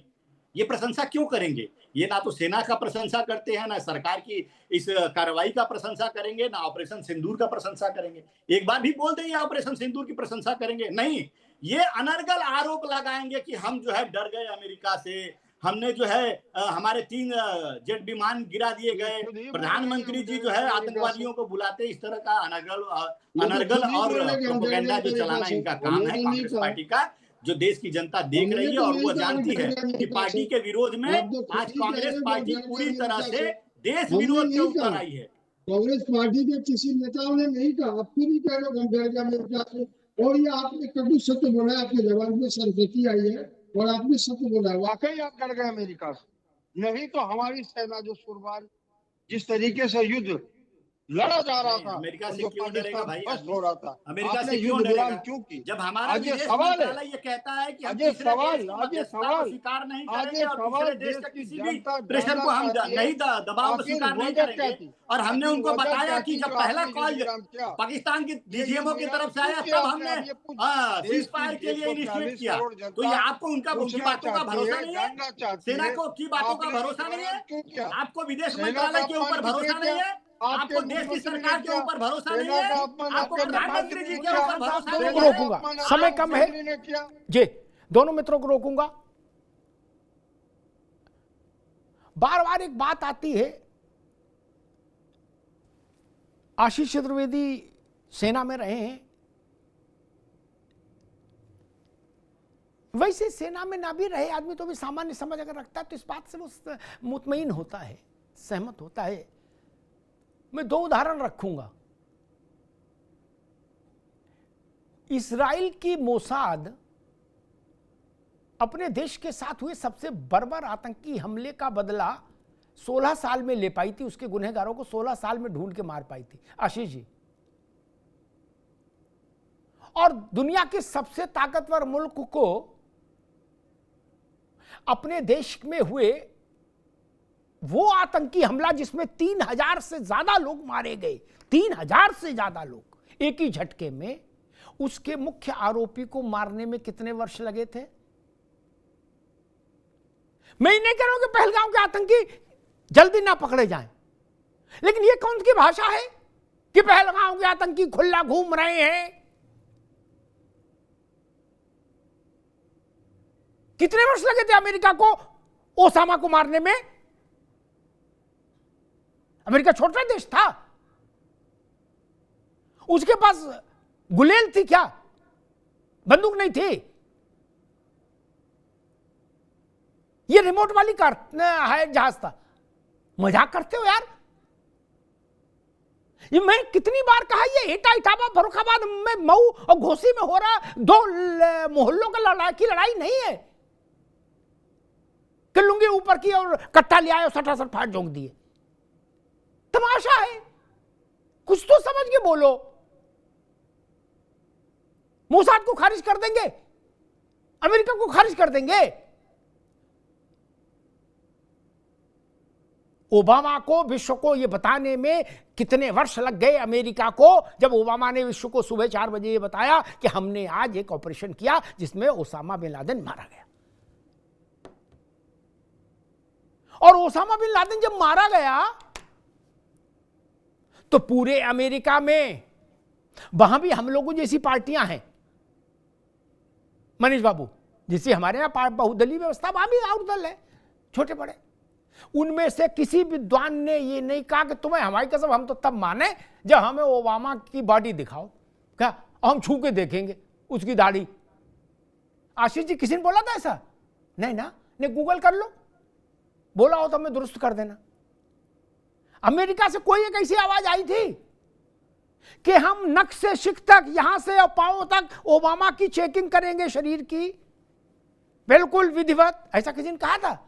ये प्रशंसा क्यों करेंगे? ये ना तो सेना का प्रशंसा करते हैं, ना सरकार की इस कार्रवाई का प्रशंसा करेंगे, ना ऑपरेशन सिंदूर का प्रशंसा करेंगे। एक बार भी बोल दें ऑपरेशन सिंदूर की प्रशंसा करेंगे? नहीं। ये अनर्गल आरोप लगाएंगे कि हम जो है डर गए अमेरिका से, हमने जो है हमारे 3 जेट विमान गिरा दिए गए, प्रधानमंत्री जी जो है आतंकवादियों को बुलाते। इस तरह का अनर्गल और प्रोपेगेंडा जो चलाना इनका काम है कांग्रेस पार्टी का, जो देश की जनता देख रही है और वो जानती है कि पार्टी के विरोध में आज कांग्रेस पार्टी पूरी तरह से देश विरोध के ऊपर आई है। कांग्रेस पार्टी के किसी नेताओं ने नहीं कहा, आप भी कह रहे हो डर गए अमेरिका से, और ये आपने कटु सत्य बोला, आपके जवाब में संस्कृति आई है और आपने सत्य बोला। वाकई आप डर गए अमेरिका से, नहीं तो हमारी सेना जो सुरवार जिस तरीके से युद्ध लड़ा जा रहा था, अमेरिका से क्यों डरेगा भाई? हो रहा था, अमेरिका से क्यों डरेगा? क्यों की? जब हमारा आज ये विदेश सवाल मंत्रालय ये कहता है कि हम आज ये तीसरे सवाल देश की आज ये मध्यस्थता सवाल को स्वीकार नहीं आज करेंगे ये और सवाल दूसरे देश का देश की किसी भी जनता प्रेशर को हम जानना नहीं चाहती है। दबाव को आखिर स्वीकार नहीं वजह क्या करेंगे। थी? और हमने आखिर उनको वजह बताया क्या कि थी जब जो पहला आपने कॉल योगदान किया? पाकिस्तान की डीजीएमओ की तरफ से आया, तब हमने सीजफायर के लिए इनिशिएट किया। तो ये आपको उनका उनकी बातों का भरोसा नहीं है? सेना को की बातों का भरोसा नहीं है? आपको विदेश मंत्रालय के ऊपर भरोसा नहीं है? आपको देश की सरकार के ऊपर भरोसा नहीं है? आपको प्रधानमंत्री जी के ऊपर भरोसा नहीं है? रोकूंगा, समय कम है जी, दोनों मित्रों को रोकूंगा। बार बार एक बात आती है, आशीष चतुर्वेदी सेना में रहे हैं, वैसे सेना में ना भी रहे आदमी तो भी सामान्य समझ अगर रखता है तो इस बात से वो मुतमईन होता है, सहमत होता है। मैं 2 उदाहरण रखूंगा। इस्राइल की मोसाद अपने देश के साथ हुए सबसे बर्बर आतंकी हमले का बदला 16 साल में ले पाई थी, उसके गुनहगारों को 16 साल में ढूंढ के मार पाई थी आशीष जी। और दुनिया के सबसे ताकतवर मुल्क को अपने देश में हुए वो आतंकी हमला जिसमें 3000 से ज्यादा लोग मारे गए, 3000 से ज्यादा लोग एक ही झटके में, उसके मुख्य आरोपी को मारने में कितने वर्ष लगे थे? मैं नहीं कह रहा हूं कि पहलगाम के आतंकी जल्दी ना पकड़े जाएं, लेकिन यह कौन की भाषा है कि पहलगाम के आतंकी खुला घूम रहे हैं? कितने वर्ष लगे थे अमेरिका को ओसामा को मारने में? अमेरिका छोटा देश था, उसके पास गुलेल थी क्या? बंदूक नहीं थी। ये रिमोट वाली कार है, जहाज था। मजाक करते हो यार? ये मैं कितनी बार कहा, ये एटा इटावा फर्रुखाबाद में, मऊ और घोसी में हो रहा दो मोहल्लों का लड़ाई नहीं है कि लुंगी ऊपर की और कट्टा ले आए और सटासट फाट झोंक दिए। तमाशा है, कुछ तो समझ के बोलो। मोसाद को खारिज कर देंगे, अमेरिका को खारिज कर देंगे। ओबामा को विश्व को यह बताने में कितने वर्ष लग गए अमेरिका को, जब ओबामा ने विश्व को सुबह 4 बजे यह बताया कि हमने आज एक ऑपरेशन किया जिसमें ओसामा बिन लादेन मारा गया। और ओसामा बिन लादेन जब मारा गया तो पूरे अमेरिका में वहां भी हम लोगों जैसी पार्टियां हैं मनीष बाबू, जिससे हमारे यहां बहुदलीय व्यवस्था, वहां भी और दल है छोटे बड़े। उनमें से किसी विद्वान ने ये नहीं कहा कि तुम्हें हमारी कसम हम तो तब माने जब हमें ओबामा की बॉडी दिखाओ, क्या हम छू के देखेंगे उसकी दाढ़ी। आशीष जी, किसी ने बोला था ऐसा? नहीं ना, ने गूगल कर लो, बोला हो तो हमें दुरुस्त कर देना। अमेरिका से कोई एक ऐसी आवाज आई थी कि हम नख से शिख तक, यहां से और पांव तक ओबामा की चेकिंग करेंगे शरीर की, बिल्कुल विधिवत? ऐसा किसी ने कहा था?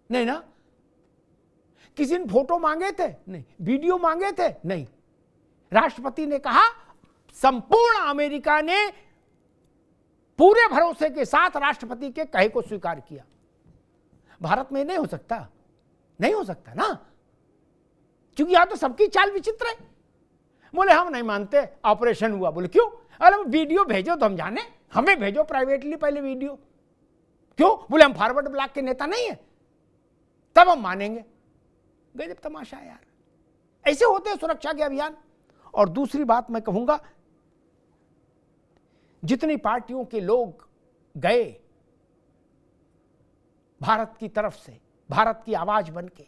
नहीं ना। किसी ने फोटो मांगे थे? नहीं। वीडियो मांगे थे? नहीं। राष्ट्रपति ने कहा, संपूर्ण अमेरिका ने पूरे भरोसे के साथ राष्ट्रपति के कहे को स्वीकार किया। भारत में नहीं हो सकता, नहीं हो सकता ना, क्योंकि यहां तो सबकी चाल विचित्र है। बोले हम नहीं मानते, ऑपरेशन हुआ। बोले क्यों? अरे वीडियो भेजो तो हम जाने, हमें भेजो प्राइवेटली पहले वीडियो। क्यों? बोले हम फॉरवर्ड ब्लॉक के नेता नहीं है, तब हम मानेंगे। गजब तमाशा है यार, ऐसे होते हैं सुरक्षा के अभियान। और दूसरी बात मैं कहूंगा, जितनी पार्टियों के लोग गए भारत की तरफ से, भारत की आवाज बनके,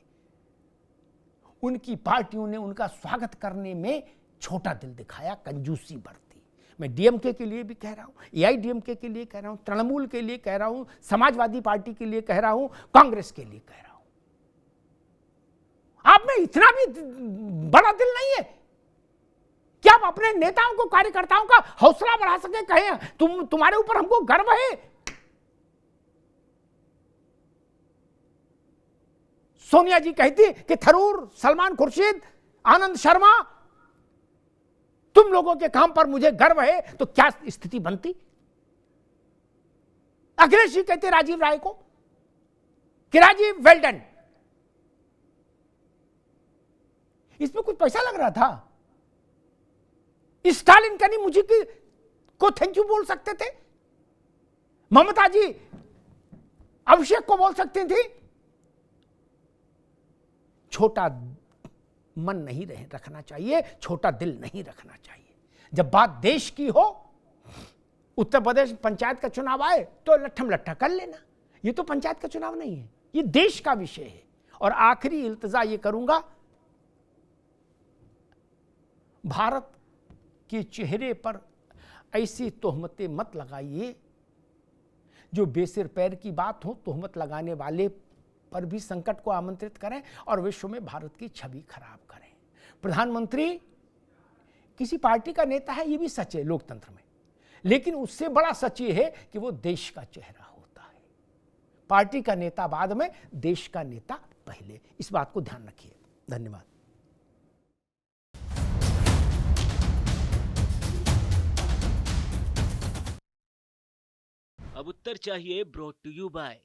उनकी पार्टियों ने उनका स्वागत करने में छोटा दिल दिखाया, कंजूसी बरती। मैं डीएमके के लिए भी कह रहा हूं, एआईडीएमके के लिए कह रहा हूं, तृणमूल के लिए कह रहा हूं, समाजवादी पार्टी के लिए कह रहा हूं, कांग्रेस के लिए कह रहा हूं। आप में इतना भी बड़ा दिल नहीं है कि आप अपने नेताओं को, कार्यकर्ताओं का हौसला बढ़ा सके, कहें तुम्हारे ऊपर हमको गर्व है। सोनिया जी कहती कि थरूर, सलमान खुर्शीद, आनंद शर्मा, तुम लोगों के काम पर मुझे गर्व है, तो क्या स्थिति बनती? अखिलेश जी कहते राजीव राय को कि राजीव वेल डन। इसमें कुछ पैसा लग रहा था? स्टालिन कनी मुझे को थैंक यू बोल सकते थे, ममता जी अभिषेक को बोल सकती थी। छोटा मन नहीं रखना चाहिए, छोटा दिल नहीं रखना चाहिए। जब बात देश की हो, उत्तर प्रदेश पंचायत का चुनाव आए तो लट्ठम लट्ठा कर लेना, ये तो पंचायत का चुनाव नहीं है, ये देश का विषय है। और आखिरी इल्तिजा ये करूंगा, भारत के चेहरे पर ऐसी तोहमतें मत लगाइए जो बेसिर पैर की बात हो, तोहमत लगाने वाले पर भी संकट को आमंत्रित करें और विश्व में भारत की छवि खराब करें। प्रधानमंत्री किसी पार्टी का नेता है, ये भी सच है लोकतंत्र में, लेकिन उससे बड़ा सच ये है कि वो देश का चेहरा हो। पार्टी का नेता बाद में, देश का नेता पहले। इस बात को ध्यान रखिए। धन्यवाद। अब उत्तर चाहिए ब्रॉट टू यू बाय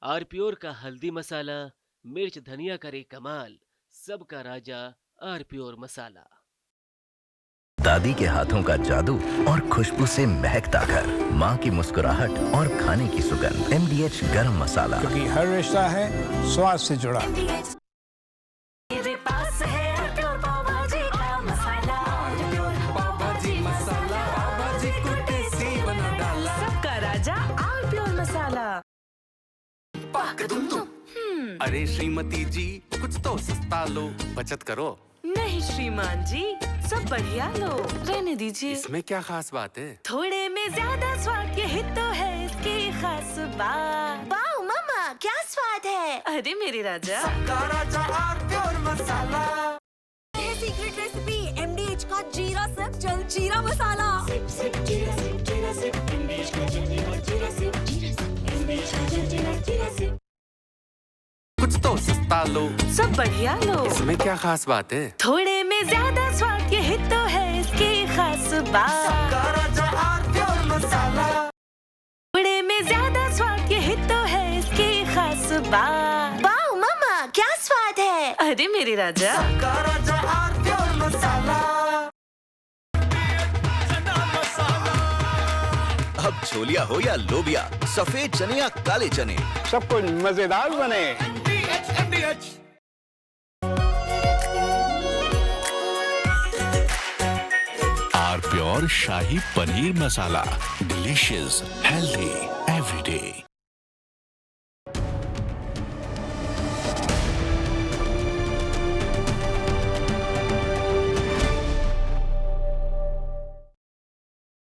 आरप्योर का हल्दी मसाला, मिर्च धनिया करे कमाल, सबका राजा आरप्योर मसाला। दादी के हाथों का जादू और खुशबू से महकता घर, माँ की मुस्कुराहट और खाने की सुगंध। MDH गरम मसाला, क्योंकि हर रिश्ता है स्वाद से जुड़ा। मेरे पास है आरप्योर पाव भाजी का मसाला, आरप्योर पाव भाजी मसाला, पाव भाजी को टेस्टी बना डाला, सबका राजा आरप्योर मसाला। पाक दुम दुम। अरे श्रीमती जी कुछ तो सस्ता लो, बचत करो। नहीं श्रीमान जी, सब बढ़िया लो, रहने दीजिए। इसमें क्या खास बात है? थोड़े में ज्यादा स्वाद, यही तो है इसकी खास बात। वाओ मामा, क्या स्वाद है। अरे मेरे राजा, सबका राजा आरप्योर मसाला। ये सीक्रेट रेसिपी MDH का जीरा सिप जल जीरा मसाला। सिप सिप जीरा सिप, जीरा सिप, MDH का जल जीरा सिप, जीरा सिप, MDH का जल जीरा सिप। कुछ तो सस्ता लो, सब बढ़िया लो, इसमें क्या खास बात है? थोड़े में ज्यादा स्वाद, यही तो है इसकी खास बात। सबका राजा आरप्योर मसाला। थोड़े में ज्यादा स्वाद, यही तो है इसकी खास बात। वाओ मामा, क्या स्वाद है। अरे मेरे राजा, सबका राजा आरप्योर मसाला। अब छोलिया हो या लोबिया, सफेद चने या काले चने, सब कुछ मजेदार बने। आरप्योर शाही paneer masala, delicious, healthy everyday.